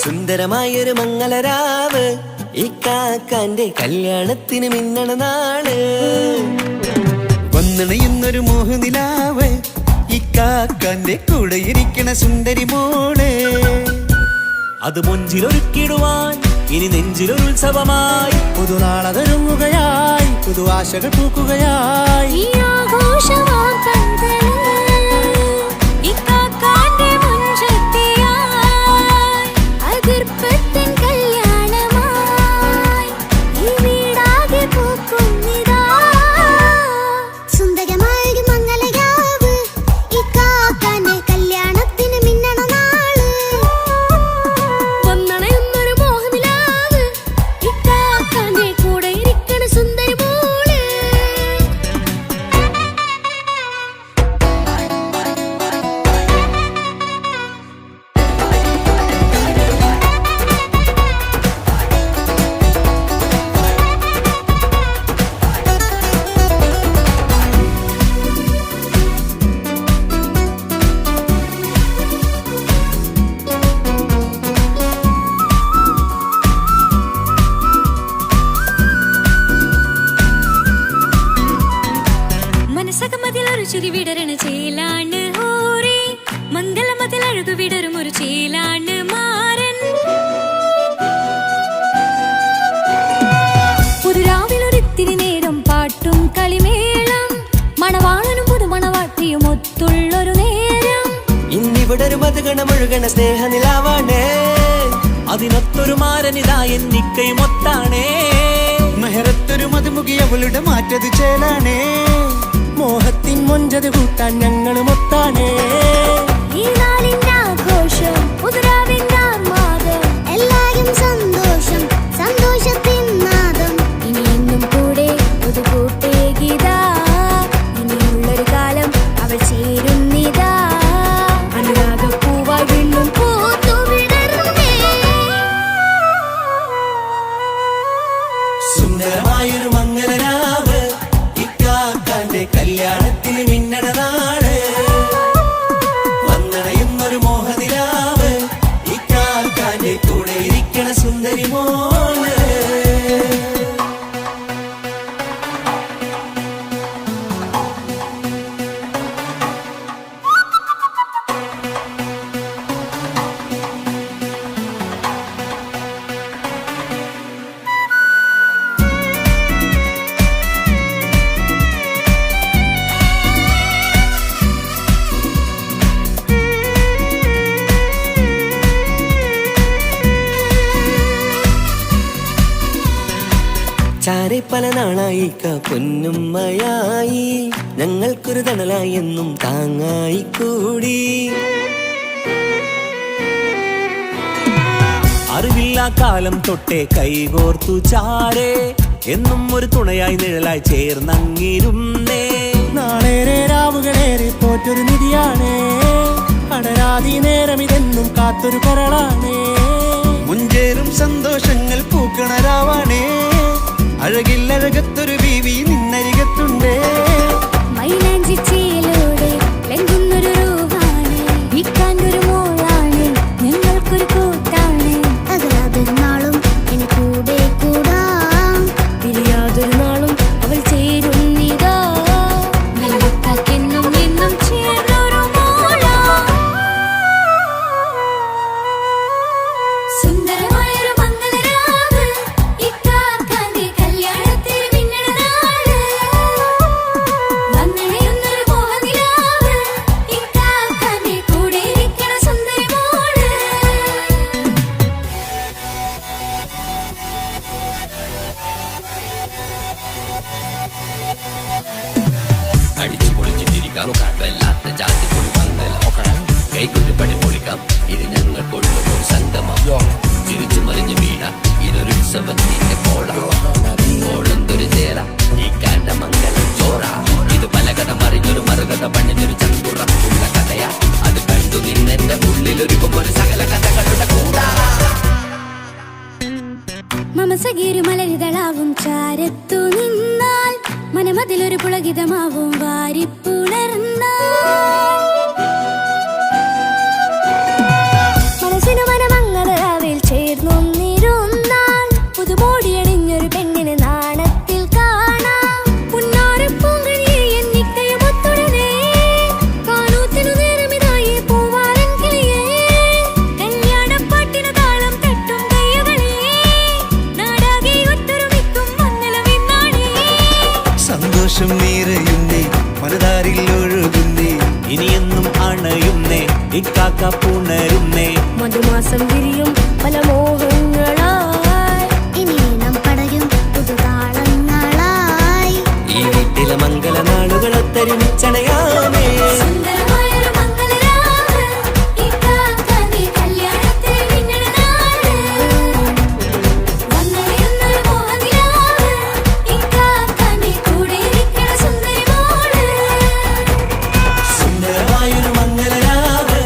സുന്ദരമായൊരു മംഗളരാവ്, ഈ കാക്കാന്റെ കല്യാണത്തിന് മിന്നണ നാള്. വന്നണയുന്നൊരു മോഹനിലാവ്, ഈ കാക്കാന്റെ കൂടെ ഇരിക്കണ സുന്ദരി മോള്. അത് മൊഞ്ചിലൊരുക്കിടുവാൻ ഇനി നെഞ്ചിലൊരു ഉത്സവമായി. പുതുനാളതൊരുങ്ങുകയായി, പുതു ആശകൾ പൂക്കുകയായി. ചിരി വിടരണ ചേലാണ് ഹോറി, മംഗളമതിൽ അഴകു വിടരും ഒരു ചേലാണ് മാരൻ. മുഴുകണ സ്നേഹനിലാവാണേ അതിനൊത്തൊരു മാരനിതാ എന്നിക്കൈമൊത്താണേ മെഹറത്തൊരു മധുമുഖി അവളുടെ മാറ്റത് ചേലാണേ മോഹത്തിൻ മൊഞ്ചത് കൂട്ടാൻ ഞങ്ങളും ഒത്താണേ ഈ നാളിന്റെ ആഘോഷം പുതുരാവിന്റെ ആർമാദം എല്ലാരും സന്തോഷം സന്തോഷത്തിൻ നാദം ഇനി എന്നും കൂടെ പുതുകൂട്ടേ ഗീതാ ഇനിയുള്ളൊരു കാലം അവൾ ചേരുന്നിതാ അനുരാഗപ്പൂവായി വീണ്ടും പൂത്തുവിടർന്നേ സുന്ദരമായൊരു മംഗലരാവ് ഇക്കാക്കാന്റെ കല്യാണത്തിന് മിന്നണ നാട് വന്നണയുന്നൊരു മോഹനിലാവ് ഇക്കാക്കാന്റെ കൂടെ ഇരിക്കണ സുന്ദരി മോള് ചാരെ പല നാളായി പൊന്നുമ്മയായി ഞങ്ങൾക്കൊരു തണലായി എന്നും താങ്ങായി കൂടി അറിവില്ലാ കാലം തൊട്ടേ കൈകോർത്തു ചാരേ എന്നും ഒരു തുണയായി നിഴലായി ചേർന്നങ്ങിരുന്നേ നാളേറെ രാവുകളേറെ പോറ്റൊരു നിധിയാണേ അടരാതി നേരം ഇതെന്നും കാത്തൊരു കരളാണേ മുഞ്ചേറും സന്തോഷങ്ങൾ പൂക്കണരാവാണേ അഴകില്ലഴകത്തൊരു ബീവി നിന്നരികത്തുണ്ടേ മൈലാഞ്ചി ചേലോടെ ലംഘുന്നൊരു രൂപാണ് വിൽക്കാനൊരു മോളാണ് ഞങ്ങൾക്കൊരു കൂട്ടാണ് അകലാതൊരു നാളും ഇനി കൂടെ കൂടാം പിരിയാതൊരു നാളും അവൾ ചേരുന്നിതാ നെല്ലുക്കാക്കെന്നും എന്നും ചേർന്നൊരു മോളാ സുന്ദരമായൊരു മംഗലരാവ് ഇക്കാക്കാന്റെ കല്യാണത്തിന് മിന്നണ നാട് വന്നണയുന്നൊരു മോഹനിലാവ് ഇക്കാക്കാന്റെ കൂടെ ഇരിക്കണ സുന്ദരി മോള് അടിച്ചു പൊളിച്ചിട്ടിരിക്കാം വല്ലാത്ത ജാതി പൊളി മംഗലം കൈകൊണ്ട് പണി പൊളിക്കാം ഇത് ഞങ്ങൾ കൊള്ളുമോ സംഗമം ചിരിച്ചു മറിഞ്ഞു വീണ ഇതൊരു ഉത്സവത്തിന്റെ കോളന്തൊരു ചേര ഈ കാണ്ട മംഗലം ചോറ ഇത് പല കഥ മറിഞ്ഞൊരു മറുകഥ പണിഞ്ഞൊരു ചങ്കുറപ്പുള്ള കഥയാ അത് കണ്ടു നിന്നെന്റെ ഉള്ളിലൊരുക്കും ഒരു സകല കഥകളുടെ കൂടാ മമസഗീരു മലരിതളാവും ചാരത്തു നിന്നാൽ മനമതിലൊരു പുളകിതമാവും വാരിപ്പുണർന്നാൽ മനസ്സിനു മനമംഗളരാവിൽ ചേർന്നൊന്നിരുന്നാൽ പുതുമോടിയണിഞ്ഞൊരു പെണ്ണിന് നാണത്തിൽ കാണാം പുന്നാരപ്പൂങ്കണിയെ എന്നിക്കയുമൊത്തുടനെ കാനൂത്തിനു നേരമിതായി പൂവാലൻ കിളിയേ കല്യാണപ്പാട്ടിനു താളം തട്ടും കയ്യുകളെ നാടാകെ ഒത്തൊരുമിക്കും മംഗലമെന്നാണേ സന്തോഷം നിറയുന്നേ മനതാരിൽ ഒഴുകുന്നേ ഇനിയെന്നും അണയുന്നേ ഇക്കാക്ക പുണരുന്നേ മധുമാസം വിരിയും പല മോഹങ്ങളായി ഇനി നാം പടരും പുതുതാളങ്ങളായി ഈ വീട്ടിലെ മംഗല നാളുകളൊത്തരുമിച്ചണയാമേ സുന്ദരമായൊരു മംഗലരാവ് ഇക്കാക്കാന്റെ കല്യാണത്തിന് മിന്നണ നാട് വന്നണയുന്നൊരു മോഹനിലാവ് ഇക്കാക്കാന്റെ കൂടെ ഇരിക്കണ സുന്ദരി മോള് സുന്ദരമായൊരു മംഗലരാവ്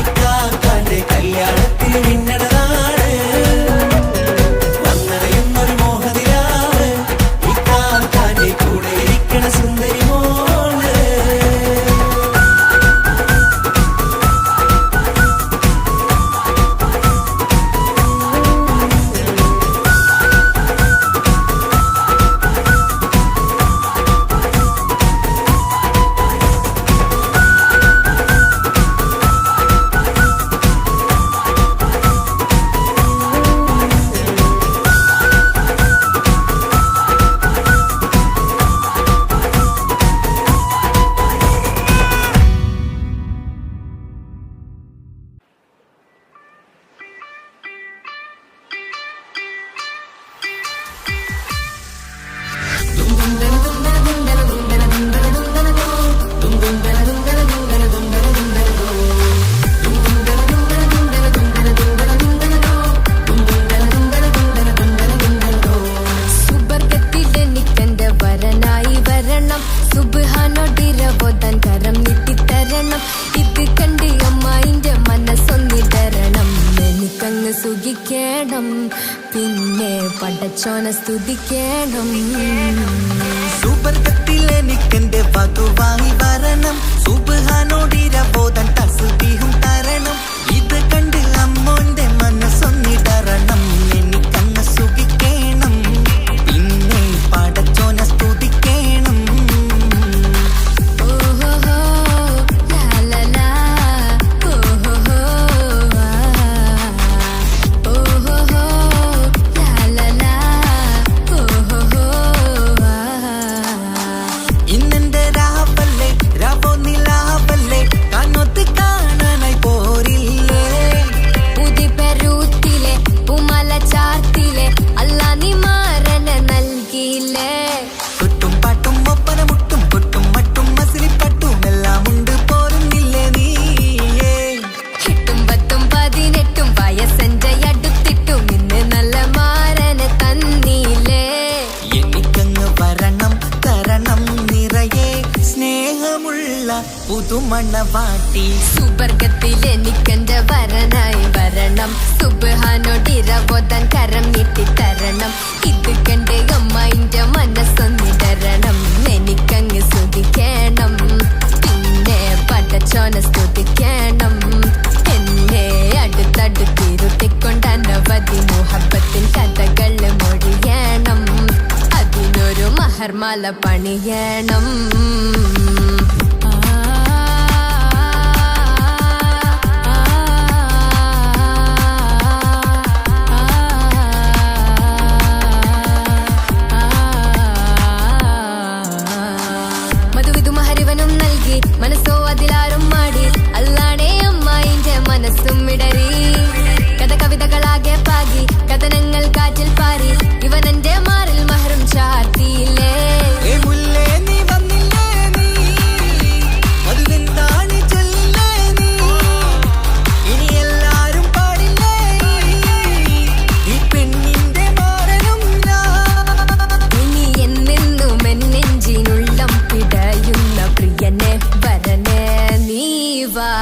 ഇക്കാക്കാന്റെ കല്യാണത്തിന് മിന്നണ നാട് പിന്നെ പടച്ചോനെ സ്തുതിക്കണം. സുബർഗത്തിൽ എനിക്കെന്റെ വധുവായി വരണം, സുബ്ഹാനോടിരബോധൻ തസ്ബീഹും തരണം. ഇത് കണ്ട് അമ്മോന്റെ മനസ്സൊന്നിടറണം, എനിക്കങ്ങ് സുഖിക്കണം, പിന്നെ പടച്ചോനെ സ്തുതിക്കണം. ഓഹോഹോ ലാലലാ ഓഹോഹോ ഓഹോഹോ ലാലലാ ഓഹോഹോ. ഇന്നെന്റെ രാവല്ലേ രാവോ നിലാവല്ലേ, കണ്ണൊത്ത് കാണാനായി പോരില്ലേ. പുതിപ്പെരൂത്തിലെ പൂമല ചാർത്തിലെ അല്ലാ നീ മാറന നൽകിയില്ലേ. കുട്ടും പാട്ടും ഒപ്പന മുട്ടും കൊട്ടും മട്ടും മസിലിപ്പട്ടും എല്ലാം ഉണ്ട് പോരുന്നില്ലേ നീയേ. 8 10 18 വയസ്സെന്റെ അടുത്തിട്ടും ഇന്ന് നല്ല മാറന തന്നീലേ. എനിക്കങ്ങ് വരണം തരണം നിറയെ സ്നേഹമുള്ള പുതുമണവാട്ടി. സുബർഗത്തിൽ എനിക്കെന്റെ വരനായി വരണം, സുബ്ഹാനോടിരബോധൻ കരം നീട്ടി തരണം. ഇത് കണ്ട് അമ്മന്റെ മനസ്സൊന്നിടരണം, എനിക്കങ്ങ് സ്തുതിക്കണം, പിന്നെ പടച്ചോനെ സ്തുതിക്കണം. എന്നെ അടുത്തടുത്തിരുത്തിക്കൊണ്ട് അനവധി മുഹബത്തിൻ കഥകൾ മൊഴിയണം, അതിനൊരു മഹർമാല പണിയണം. മധുവിധുമഹരിവനും നൽകി മനസ്സോ അതിലാരും മാടി, അല്ലാണേ അമ്മായിന്റെ മനസ്സും ഇടറി. കഥ കവിതകളാകെ പാകി കഥനങ്ങൾ കാറ്റിൽ പാറി, ഇവനെന്റെ മാറിൽ മഹറും ചാർത്തിയില്ലേ. ഏ മുല്ലേ നീ വന്നില്ലേ നീ, മധുവെന്താണ് ചൊല്ലില്ലേ നീ, ഇനി എല്ലാരും പാടില്ലേ ഈ പെണ്ണിന്റെ മാറനും ഞാൻ. ഇനി എന്നെന്നും എന്നെഞ്ചിനുള്ളം പിടയുന്ന പ്രിയനെ വരനെ നീ വാ.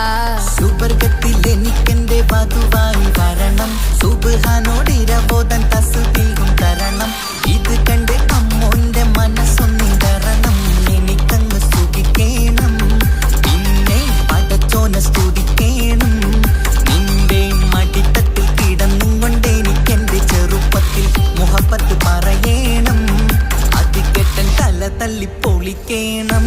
സുബർഗത്തിൽ എനിക്കെന്റെ വധുവായി വരണം, സുബ്ഹാനോടിരബോധൻ തസ്ബീഹും തരണം. ഇത് കണ്ട് അമ്മോന്റെ മനസ്സൊന്നിടറണം, എനിക്കങ്ങ് സുഖിക്കണം, പിന്നെ പടച്ചോനെ സ്തുതിക്കണം. നിന്റെ മടിത്തട്ടിൽ കിടന്നും കൊണ്ട് എനിക്കെന്റെ ചെറുപ്പത്തിൽ മുഹബത്ത് പറയണം, അത് കെട്ടൻ തല തല്ലി പൊളിക്കണം.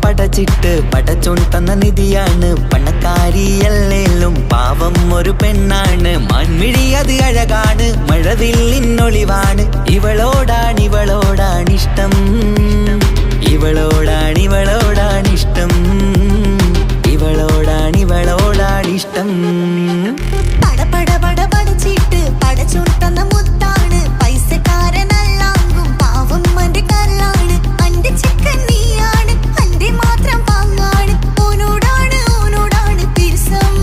പടച്ചിട്ട് പടച്ചോൻ തന്ന നിധിയാണ്, പണക്കാരിയല്ലേലും പാവം ഒരു പെണ്ണാണ്. മാൻമിഴി അത് അഴകാണ്, മഴവില്ലിന്നൊളിവാണ്, ഇവളോടാണിഷ്ടം, ഇവളോടാണിഷ്ടം, ഇവളോടാണിഷ്ടം. പടച്ചിട്ട് പടച്ചോൻ തന്ന മുത്താണ്, പൈസക്കാരനല്ലാങ്കും പാവം അന്റെ കല്ലാണ്. അന്റെ ചിക്കൻ നീയാണ്, അന്റെ മാത്രം പാങ്ങാണ്, ഓനോടാണ് പിരിസം,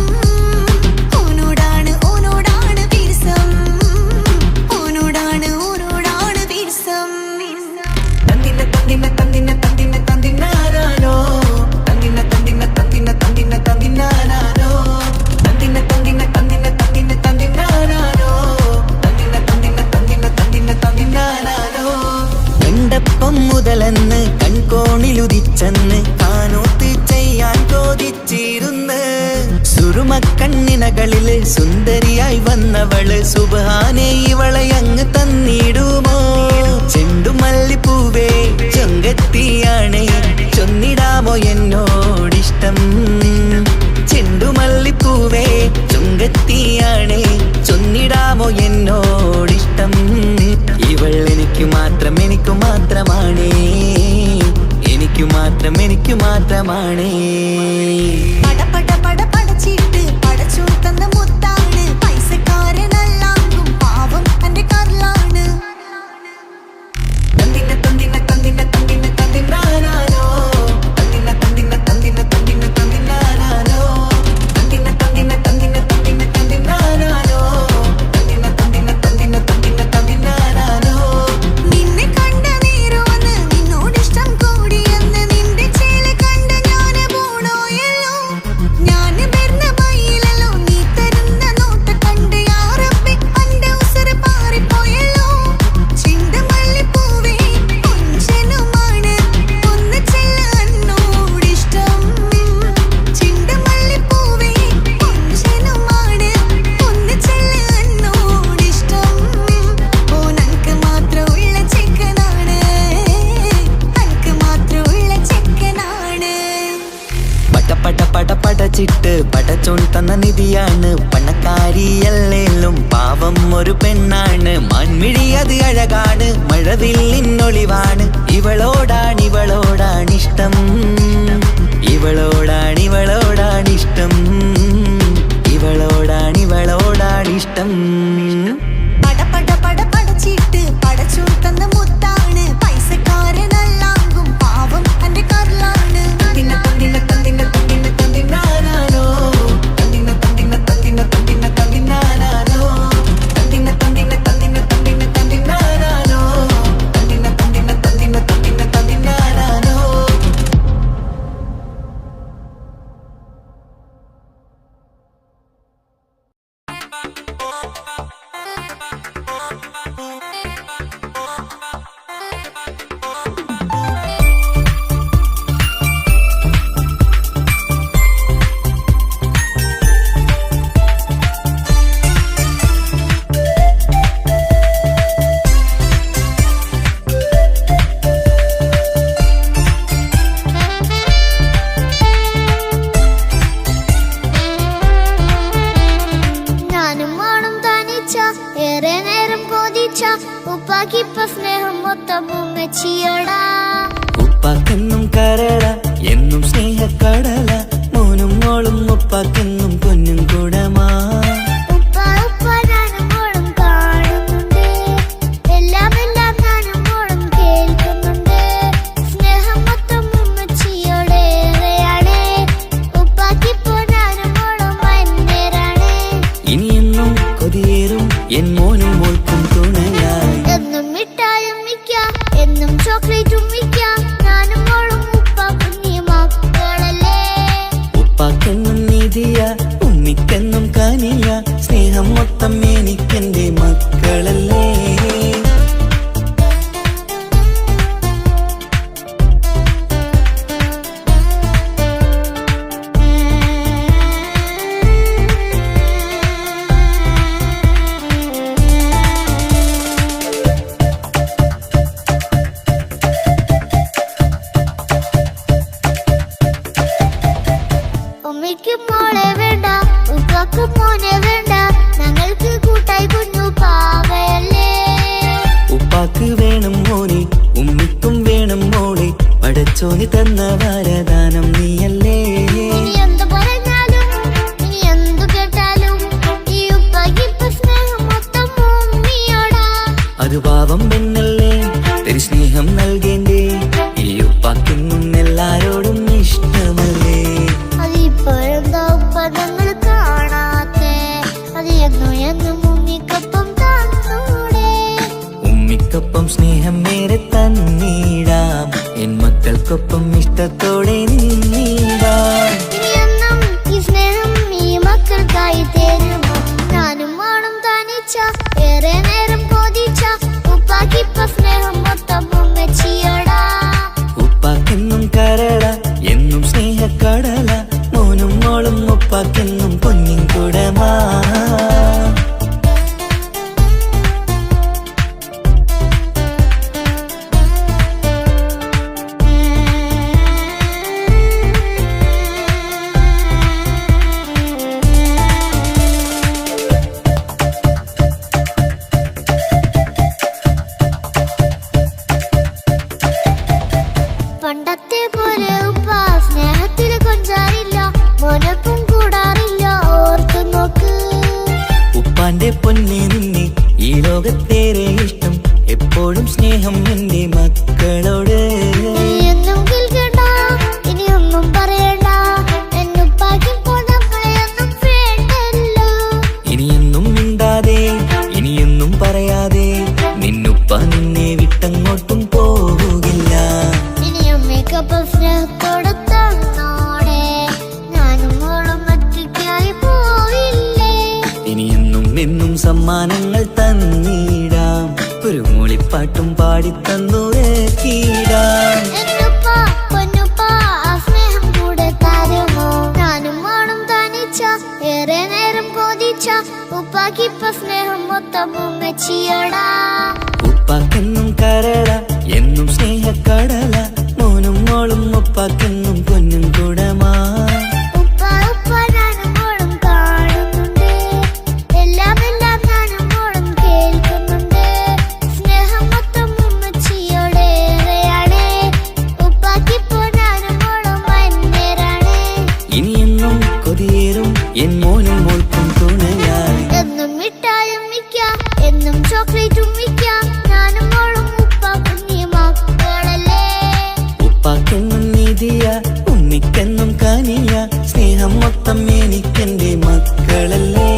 ഓനോടാണ് പിരിസം, ഓനോടാണ് പിരിസം. തന്തിന തന്തിന തന്തിന തന്തിന തന്തിനാരോ, തന്തിന തന്തിന തന്തിന തന്തിന തന്തിനാരോ, തന്തിന തന്തിന തന്തിന തന്തിന തന്തിനാരോ, തന്തിന തന്തിന തന്തിന തന്തിന തന്തിനാരോ. കണ്ടപ്പം മുതലെന്ന് കൺകോണിലുദിച്ചെന്ന് കാനോത്ത് ചെയ്യാൻ ചോദിച്ചിരുന്ന്, സുറുമക്കണ്ണിനകളില് സുന്ദരിയായി വന്നവള് സുബ്ഹാനെ ഇവളെ അങ്ങ് തന്നിടുമോ. ചെണ്ടുമല്ലിപ്പൂവേ ചൊങ്കത്തിയാണ്, ചൊന്നിടാമോ എന്നോടിഷ്ടം. ചെണ്ടുമല്ലിപ്പൂവേ ചൊങ്കത്തിയാണ്, ചൊന്നിടാമോ എന്നോടിഷ്ടം. ഇവൾ എനിക്ക് മാത്രം എനിക്ക് എനിക്കു മാത്രമാണ്, എനിക്കു മാത്രമാണ്. പട പട പട പടച്ചിട്ട് പടച്ചോൻ തന്ന മുത്താണ്, പൈസക്കാരനല്ലാങ്കും പാവം അന്റെ കർലാണ്. തന്തിന തന്തിന തന്തിന തന്തിന തന്തിനാനാനോ, തന്തിന തന്തിന തന്തിന തന്തിന തന്തിനാനാനോ, തന്തിന തന്തിന തന്തിന തന്തിന തന്തിനാനാനോ, തന്തിന തന്തിന തന്തിന തന്തിന തന്തിനാനാനോ. നിന്നെ കണ്ട നേരോന്ന് നിന്നോടിഷ്ടം കൂടിയെന്ന് നിന്റെ ചേല കണ്ട് ഞാന് പോണോയല്ലോ. ഞാന് വരുന്ന മയിലല്ലോ നീ തരുന്ന നോട്ട കണ്ട് യാ റബ്ബി അന്റെ ഉസറ് പാറിപ്പോയല്ലോ. ചിണ്ടമല്ലിപ്പൂവേ കൊഞ്ചനുമാണ് ഒന്ന് ചെല്ല എന്നോടിഷ്ടം. ചിണ്ടമല്ലിപ്പൂവേ കൊഞ്ചനുമാണ് ഒന്ന് ചെല്ല എന്നോടിഷ്ടം. ഓ നനക്ക് മാത്രമുള്ള ചെക്കനാണ്, നനക്ക് മാത്രമുള്ള ചെക്കനാണ്. പട പട പട പടച്ചിട്ട് പടച്ചോൻ തന്ന നിധിയാണ്, പണക്കാരിയല്ലേലും പാവം ഒരു പെണ്ണാണ്. മാൻമിഴി അത് അഴകാണ്, മഴവില്ലിന്നൊളിവാണ്. ഇവളോടാണിഷ്ടം, ഇവളോടാണിഷ്ടം, ഇവളോടാണിഷ്ടം. പട പട പട പടച്ചിട്ട് പടച്ചോൻ തന്ന മുത്താണ്, പൈസക്കാരനല്ലാങ്കും പാവം അന്റെ കർലാണ്. തന്തിന തന്തിന തന്തിന തന്തിന തന്തിനാനാനോ, തന്തിന തന്തിന തന്തിന തന്തിന തന്തിനാനാനോ, തന്തിന തന്തിന തന്തിന തന്തിന തന്തിനാനാനോ, തന്തിന തന്തിന തന്തിന തന്തിന തന്തിനാനാനോ. ഞാനും മോളും തനിച്ച ഏറെ നേരം കൊതിച്ച ഉപ്പാക്കിപ്പ സ്നേഹം മൊത്തം ഉമ്മച്ചിയോടാ. ഉപ്പാക്കെന്നും കരള എന്നും സ്നേഹക്കടല, മോനും മോളും ഉപ്പാക്കെന്നും പൊന്നും കൂടമാ. ഉപ്പ ഉപ്പ ഞാനും മോളും കാണുന്നുണ്ട്, എല്ലാം എല്ലാം ഞാനും മോളും കേൾക്കുന്നുണ്ട്. സ്നേഹം മൊത്തം ഉമ്മച്ചിയോടേറെയാണ്, ഉപ്പാക്കിപ്പോ ഞാനും മോളും വന്നേരാണ്. ഇനിയെന്നും കൊതിയേറും എൻ മോനും മോൾക്കും തുണയായി. എന്നും മിഠായും മിക്കാം, എന്നും ചോക്ലേറ്റും മിക്കാം, ഞാനും മോളും ഉപ്പ കുഞ്ഞി മക്കളല്ലേ. ഉപ്പാക്കെന്നും നിധിയ ഉമ്മിക്കെന്നും കനിയ, സ്നേഹം മൊത്തം എനിക്കെന്റെ മക്കളല്ലേ. ഉമ്മയ്ക്ക് മോളെ വേണ്ട, ഉപ്പാക്ക് മോനെ വേണ്ട, ഞങ്ങൾക്ക് കൂട്ടായി കുഞ്ഞു പാവയല്ലേ. ഉപ്പാക്ക് വേണം മോനെ, ഉമ്മിക്കും വേണം മോളെ, പടച്ചോന് തന്ന വരദാനം നീയല്ലേ. ഇനി എന്ത് പറഞ്ഞാലും ഇനി എന്തു കേട്ടാലും ഈ ഉപ്പാക്കിപ്പ സ്നേഹം മൊത്തം ഉമ്മിയോടാ. അത് പാവം പെണ്ണല്ലേ, തരി സ്നേഹം നൽകേണ്ടേ, ഈ ഉപ്പാക്കെന്നും എല്ലാരോടും ഇഷ്ടമല്ലേ. അതിപ്പോഴെന്താ ഉപ്പ ഞങ്ങൾ കാണാത്തെ, അത് എന്നും എന്നും ഉമ്മിക്കൊപ്പം തന്നൂടെ. ഉമ്മിക്കൊപ്പം സ്നേഹം നേരെ തന്നിടാം, എൻ മക്കൾക്കൊപ്പം ഇഷ്ടത്തോടെ നിന്നിടാം. ഇനിയെന്നും ഈ സ്നേഹം ഈ മക്കൾക്കായി തരുമോ. ഞാനും മോളും തനിച്ച ഏറെ നേരം കൊതിച്ച ഉപ്പാക്കിപ്പ സ്നേഹം മൊത്തം ഉമ്മച്ചിയോടാ. ഉപ്പാക്കെന്നും കരള എന്നും സ്നേഹക്കടല, മോനും മോളും ഉപ്പാക്കെന്നും പൊന്നിൻ കുടമാ. പണ്ടത്തെ പോലെ ഉപ്പ സ്നേഹത്തിൽ കൊഞ്ചാറില്ല, മോനൊപ്പം കൂടാറില്ല, ഓർത്തു നോക്ക്. ഉപ്പാന്റെ പൊന്നെ നിന്നെ ഈ ലോകത്തേറെ ഇഷ്ടം, എപ്പോഴും സ്നേഹം എന്റെ മക്കളോട്. ഇനിയൊന്നും കേൾക്കണ്ട, ഇനിയൊന്നും പറയണ്ട, എന്നുപ്പാക്കിപ്പോൾ നമ്മളെയൊന്നും വേണ്ടല്ലോ. ഇനിയൊന്നും മിണ്ടാതെ ഇനിയൊന്നും പറയാതെ നിന്നുപ്പ നിന്നെ വിട്ടങ്ങോട്ടും പോകില്ല. ഇനിയും മേക്കപ്പ് സ്നേഹത്തോടെ തന്നോടെ, ഞാനും മോളും ഒറ്റയ്ക്കായി പോയില്ലേ. ഇനിയെന്നും എന്നും സമ്മാനങ്ങൾ തന്നിടാം, ഒരു മൂളിപ്പാട്ടും പാടിത്തന്നുരക്കിടാം. എന്നുപ്പ പൊന്നുപ്പ ആ സ്നേഹം കൂടെ തരുമോ? ഞാനും മോളും തനിച്ച ഏറെ നേരം കൊതിച്ച ഉപ്പാക്കിപ്പ സ്നേഹം മൊത്തം ഉമ്മച്ചിയോടാ. ഉപ്പാക്കെന്നും കരള എന്നും സ്നേഹക്കടല, മോനും മോളും ഉപ്പാക്കെന്നും പൊന്നും കുടമാ. ഉപ്പ ഉപ്പ ഞാനും മോളും കാണുന്നുണ്ട്, എല്ലാം എല്ലാം ഞാനും മോളും കേൾക്കുന്നുണ്ട്. സ്നേഹം മൊത്തം ഉമ്മച്ചിയോടേറെയാണ്, ഉപ്പാക്കിപ്പോ ഞാനും മോളും വന്നേരാണ്. ഇനിയെന്നും കൊതിയേറും എൻ മോനും മോൾക്കും തുണയായി. എന്നും മിഠായും മിക്കാം, എന്നും ചോക്ലേറ്റും മിക്കാം, ഞാനും മോളും ഉപ്പ കുഞ്ഞി മക്കളല്ലേ. ഉപ്പാക്കെന്നും നിധിയ ഉമ്മിക്കെന്നും കനിയ, സ്നേഹം മൊത്തം എനിക്കെന്റെ മക്കളല്ലേ.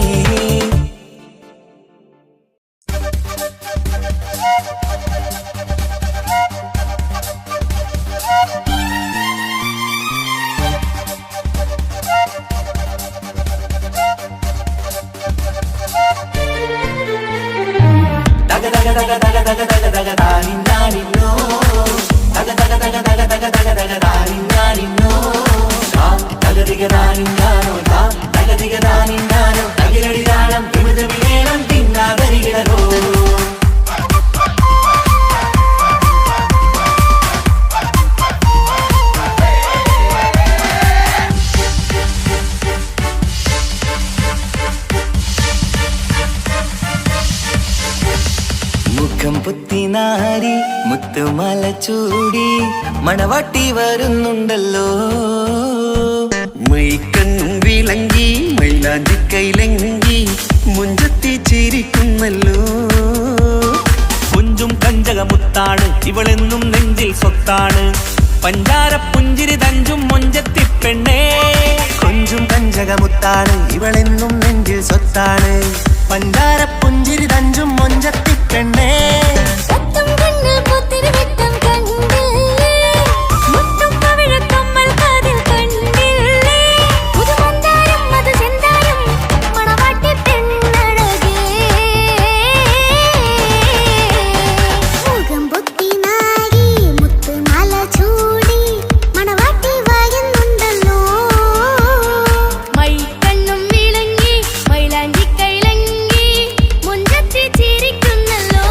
മുഖം പുത്തിനാരി മുത്തുമല ചൂടി മണവാട്ടി വരുന്നുണ്ടല്ലോ. മൈക്കണ്ണും വിളങ്ങി മൈലാഞ്ചി കൈലങ്കി മുഞ്ചത്തി ചിരിക്കുന്നല്ലോ. കുഞ്ചും കഞ്ചകമുത്താണ് ഇവളെന്നും നെഞ്ചിൽ സ്വത്താണ്, പഞ്ചാര പുഞ്ചിരി തഞ്ചും മൊഞ്ചത്തി പെണ്ണേ. കൊഞ്ചും കഞ്ചകമുത്താണ് ഇവളെന്നും നെഞ്ചിൽ സ്വത്താണ്, പഞ്ചാര പുഞ്ചിരി തഞ്ചും മൊഞ്ചത്തി പെണ്ണേ. സത്തം കണ്ണിൽ പുത്തിരി വെട്ടം കണ്ടില്ലേ, മുത്തും പവിഴക്കമ്മൽ കാതിൽ കണ്ടില്ലേ, പുതുമന്ദാരം അത് ചെന്തായം മണവാട്ടി പെണ്ണഴകേ. മുഖം പൊത്തി നാരി മുത്തുമാല ചൂടി മണവാട്ടി വരുന്നുണ്ടല്ലോ. മൈക്കണ്ണും വിളങ്ങി മൈലാഞ്ചി കൈലങ്കി മുഞ്ചത്തി ചിരിക്കുന്നല്ലോ.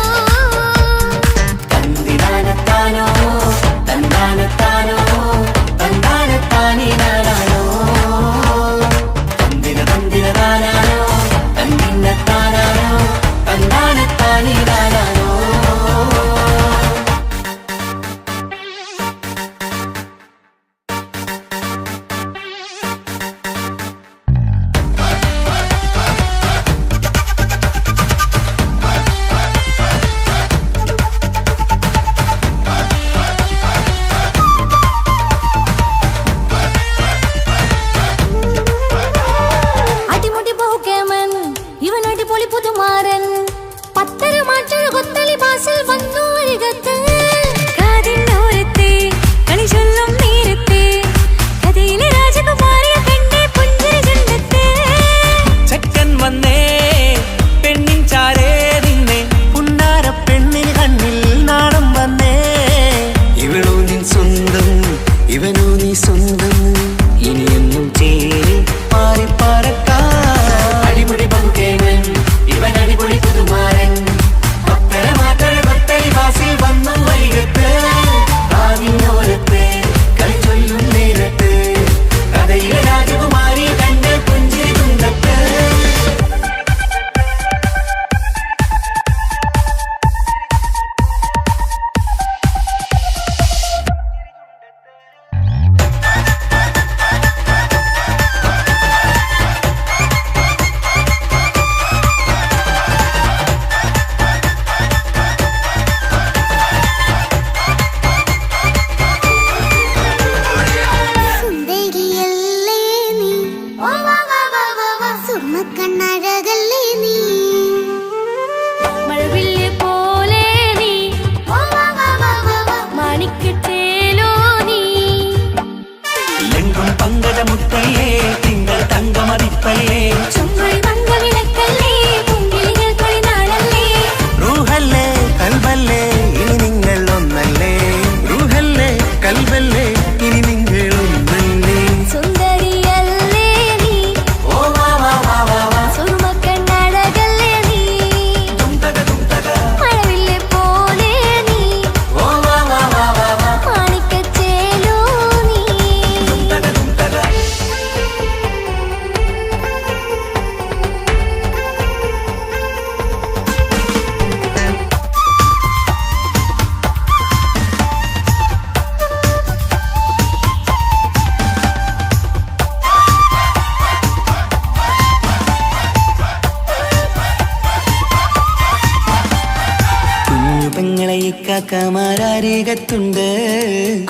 അരികത്തുണ്ട്,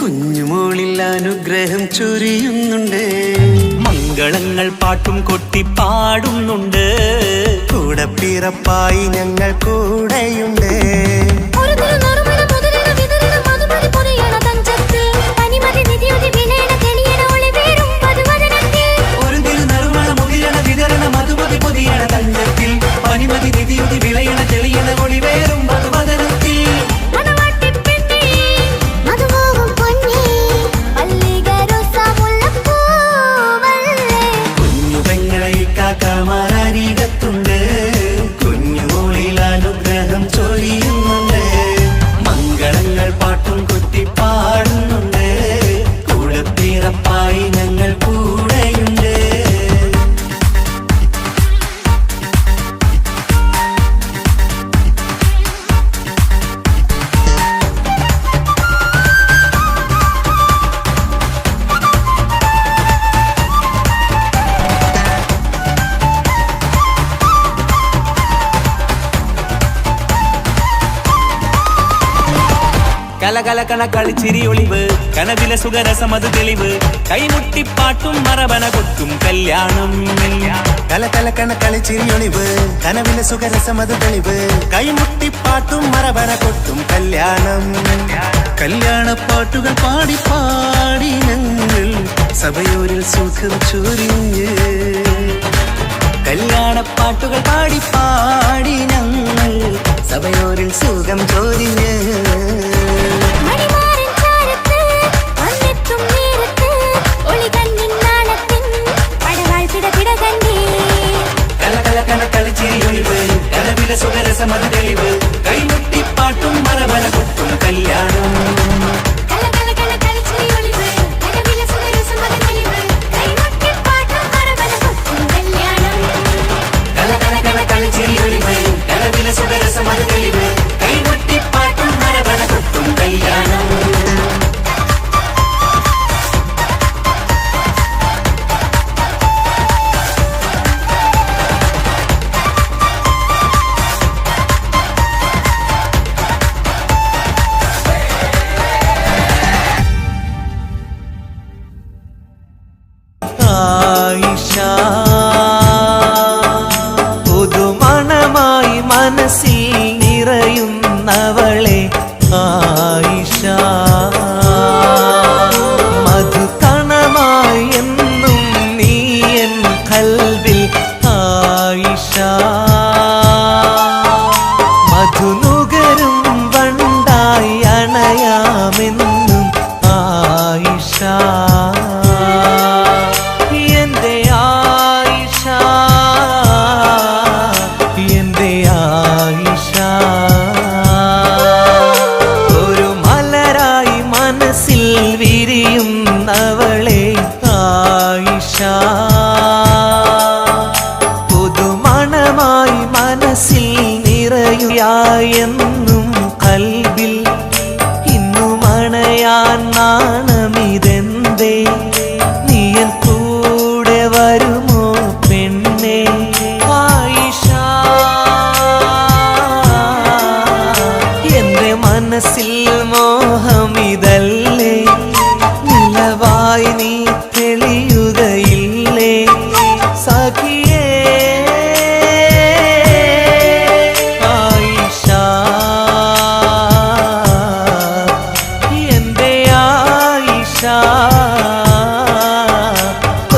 കുഞ്ഞുമോളിൽ അനുഗ്രഹം ചൊരിയുന്നുണ്ട്. മംഗളങ്ങൾ പാട്ടും കൊട്ടി പാടുന്നുണ്ട്, കൂടെ പിറപ്പായി ഞങ്ങൾ കൂടെയുണ്ട്. ഒരു തിരുനറുമണ മുതിരണ വിതരണ മധുമതി പൊതിയണ തഞ്ചത്തിൽ പനിമതി നിധിയുതി വിലയണ തെളിയണ ഒളിവേറും മധുവദനത്തിൽ. ഒരു തിരുനറുമണ മുതിരണ വിതരണ മധുമതി പൊതിയണ തഞ്ചത്തിൽ പനിമതി നിധിയുതി വിളയണ തെളിയണ ഒളിവേറും മധുവദനത്തിൽ. മണവാട്ടിപ്പെണ്ണേ, മധുമോഹം പൊന്നേ, മല്ലിക റോസ മുല്ലപ്പൂവല്ലേ. കുഞ്ഞു പെങ്ങളെ കാക്കമാർ അരികത്തുണ്ട്, കുഞ്ഞുമോളിൽ അനുഗ്രഹം ചൊരിയുന്നുണ്ട്. മംഗളങ്ങൾ പാട്ടും കൊട്ടി പാടുന്നുണ്ട്, കൂടെ പിറപ്പായി ഞങ്ങൾ കൂടെയുണ്ട്. കലകലകണ കളിച്ചിരി ഒളിവ്, കനവിലെ സുഖരസമത് തെളിവ്, കൈമുട്ടിപ്പാട്ടും മറവന കൊട്ടും കല്യാണം. കലകലകണ കളിച്ചിരിയൊളിവ്, കനവിലെ സുഖരസമത് തെളിവ്, കൈമുട്ടിപ്പാട്ടും മറവന കൊട്ടും കല്യാണം. കല്യാണപ്പാട്ടുകൾ പാടി പാടി ഞങ്ങൾ സഭയോരിൽ സുഖം ചൊരിഞ്ഞ്. കല്യാണപ്പാട്ടുകൾ പാടി പാടി ഞങ്ങൾ സഭയോരിൽ സുഖം ചൊരിഞ്ഞ്. മണിമാരൻ ചാരത്ത് വന്നെത്തും നേരത്ത് ഒളികണ്ണിൻ നാളത്തിൻ പടവാൾ പിടപിട കണ്ടേ. കലകലകണ കളിച്ചിരിയൊളിവ്, കനവിലെ സുഖരസമത് തെളിവ്, കൈമുട്ടിപ്പാട്ടും മറവന കൊട്ടും കല്യാണം. കലകലകണ കളിച്ചിരിയൊളിവ്, കനവിലെ സുഖരസമത് തെളിവ്, കൈമുട്ടിപ്പാട്ടും മറവന കൊട്ടും കല്യാണം. കലകലകണ കളിച്ചിരിയൊളിവ്, കനവിലെ സുഖരസമത് തെളിവ്, കൈമുട്ടിപ്പാട്ടും മറവന കൊട്ടും കല്യാണം. ആയിഷ പുതുമണമായി മനസ്സിൽ നിറയുന്നവളെ, ആയിഷ മധുകണമായി എന്നും നീ എൻ കൽവിൽ, ആയിഷ മധുനുകരും വണ്ടായി അണയാമെന്നും, ആയിഷ എന്റെ ആയിഷ, എന്റെ ആയിഷ. ഒരു മലരായി മനസ്സിൽ വിരിയുന്നവളെ, ആയിഷ പുതുമണമായി മനസ്സിൽ നിറയുകയെന്നും കൽബിൽ ഇന്നും അണയാൻ നാണമിതെന്തേ, നീയൻ കൂടെ വരുമോ പെണ്ണേ, ആയിഷ എന്റെ മനസ്സിൽ മോഹമിതല്ലേ, നിലവായി നീ തെളിയുകയില്ലേ സഖിയേ, ആയിഷ എന്റെ ആയിഷ.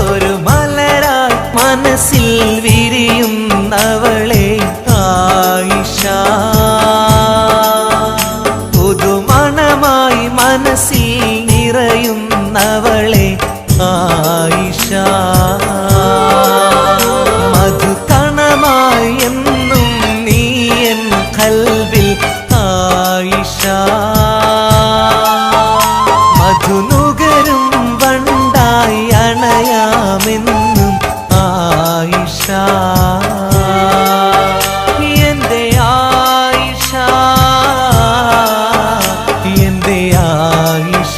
ഒരു മലരായി മനസ്സിൽ വിരിയുന്നവളെ, ആയിഷ പുതുമണമായി മനസ്സിൽ നിറയുന്നവളെ, ആയിഷ മധുകണമായി എന്നും നീ എൻ കൽവിൽ, ആയിഷ മധുനുകരും വണ്ടായി അണയാമെന്നും, ആയിഷ എന്റെ ആയിഷ, എന്റെ ആയിഷ.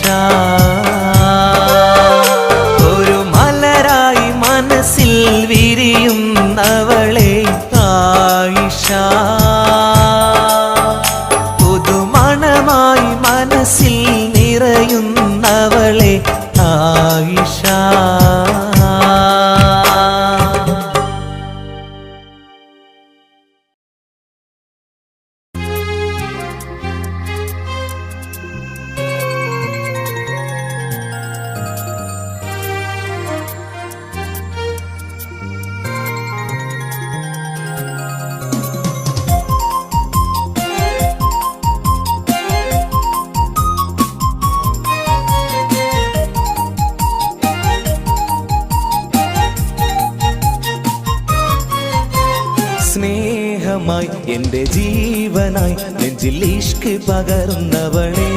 സ്നേഹമായി എൻ്റെ ജീവനായി നെഞ്ചിൽ ഇഷ്ക് പകർന്നവളെ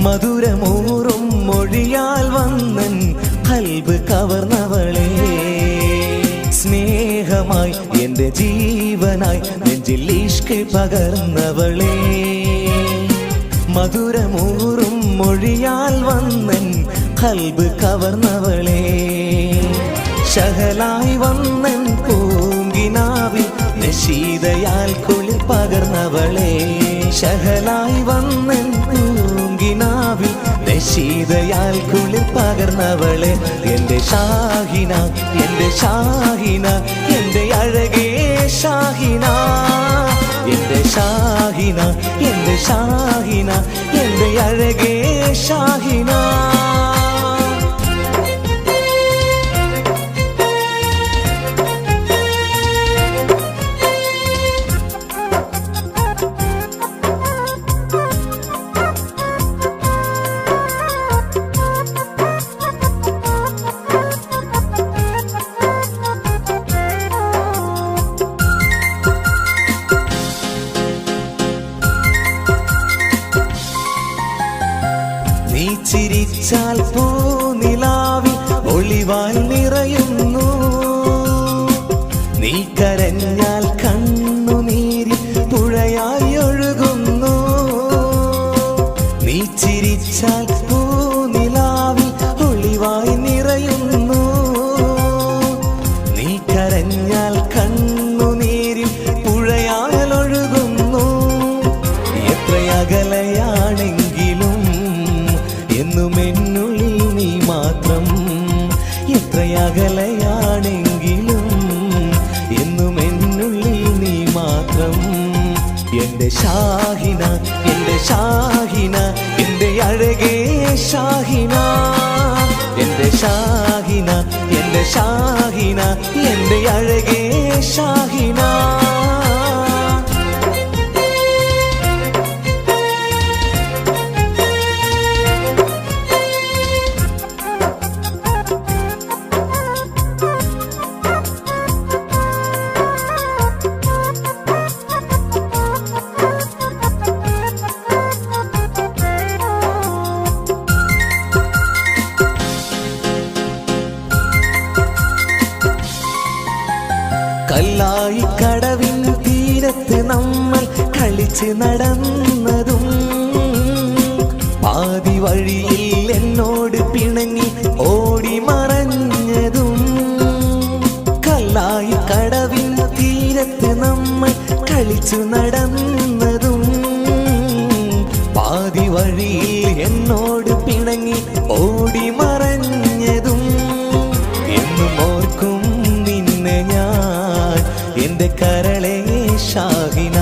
മധുരമൂറും മൊഴിയാൽ വന്നൻ ഖൽബ് കവർന്നവളെ സ്നേഹമായി എൻ്റെ ജീവനായി നെഞ്ചിൽ ഇഷ്ക് പകർന്നവളെ മധുരമൂറും മൊഴിയാൽ വന്നൻ ഖൽബ് കവർന്നവളെ ശഹലായി വന്നൻ പൂങ്കിനാവിൽ നശീതയാൽ കുളിർ പകർന്നവളെ ശഹലായി വന്നൻ പൂങ്കിനാവിൽ നശീതയാൽ കുളിർ പകർന്നവളെ എൻ്റെ ഷാഹിന എൻ്റെ ഷാഹിന എൻ്റെ അഴകേ ഷാഹിന എൻ്റെ ഷാഹിന എൻ്റെ ഷാഹിന എൻ്റെ അഴകേ ഷാഹിന നീ ചിരിച്ചാൽ പൂനിലാവിൽ ഒളിവാൽ നിറയുന്നു നീ കരഞ്ഞാൽ കണ്ണുനീരിൽ പുഴയായി ഒഴുകുന്നു നീ ചിരിച്ചാൽ പൂനിലാവിൽ ഒളിവായി നിറയുന്നു നീ കരഞ്ഞാൽ കണ്ണുനീരിൽ പുഴയാൽ ഒഴുകുന്നു എത്രയകലയാണെങ്കിലും എന്നും എന്നുള്ളിൽ നീ മാത്രം എത്രയകലയാണെങ്കിലും എന്നും എന്നുള്ളിൽ നീ മാത്രം എൻ്റെ ഷാഹിന എൻ്റെ ഷാഹിന എൻ്റെ അഴകേ ഷാഹിന എൻ്റെ ഷാഹിന എൻ്റെ ഷാഹിന എൻ്റെ അഴകേ ഷാഹിന കല്ലായി കടവിൻ തീരത്ത് നമ്മൾ കളിച്ച് നടന്നതും പാതി വഴിയിൽ എന്നോട് പിണങ്ങി ഓടി മറഞ്ഞതും കല്ലായി കടവിൻ തീരത്ത് നമ്മൾ കളിച്ചു നടന്നതും പാതി വഴിയിൽ എന്നോട് പിണങ്ങി ഓടി മറഞ്ഞതും എന്നും ഓർക്കും നിന്നെ ഞാൻ എൻ്റെ കരളേ ഷാഹിന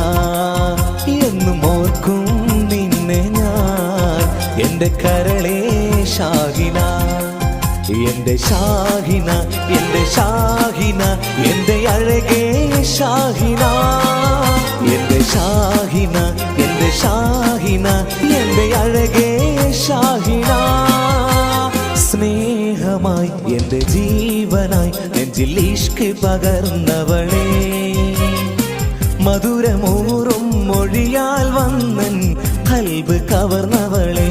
എന്നും ഓർക്കും നിന്നെ ഞാൻ എൻ്റെ കരളേ ഷാഹിന എൻ്റെ ഷാഹിന എൻ്റെ ഷാഹിന എൻ്റെ അഴകേ ഷാഹിന എൻ്റെ ഷാഹിന എൻ്റെ ഷാഹിന എൻ്റെ അഴകേ ഷാഹിന സ്നേഹമായി എൻ്റെ ജീവനായി നെഞ്ചിൽ ഇഷ്ക് പകർന്നവളെ മധുരമൂറും മൊഴിയാൽ വന്നൻ ഖൽബ് കവർന്നവളെ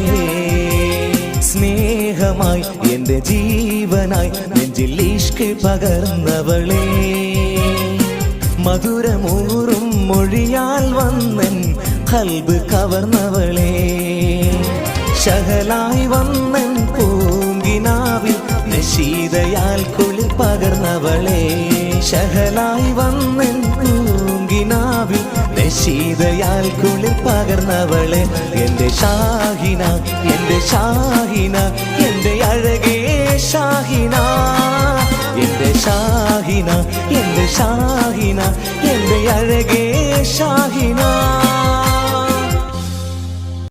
സ്നേഹമായി എൻ്റെ ജീവനായി നെഞ്ചിൽ ഇഷ്ക് പകർന്നവളെ മധുരമൂറും മൊഴിയാൽ വന്നൻ ഖൽബ് കവർന്നവളെ ശഹലായി വന്നൻ പൂങ്കിനാവിൽ നശീതയാൽ കുളിർ പകർന്നവളെ ശഹലായി വന്നൻ പൂങ്കിനാവിൽ നശീതയാൽ കുളിർ പകർന്നവളെ എൻ്റെ ഷാഹിന എൻ്റെ ഷാഹിന എൻ്റെ അഴകേ ഷാഹിന എൻ്റെ ഷാഹിന എൻ്റെ ഷാഹിന എൻ്റെ അഴകേ ഷാഹിന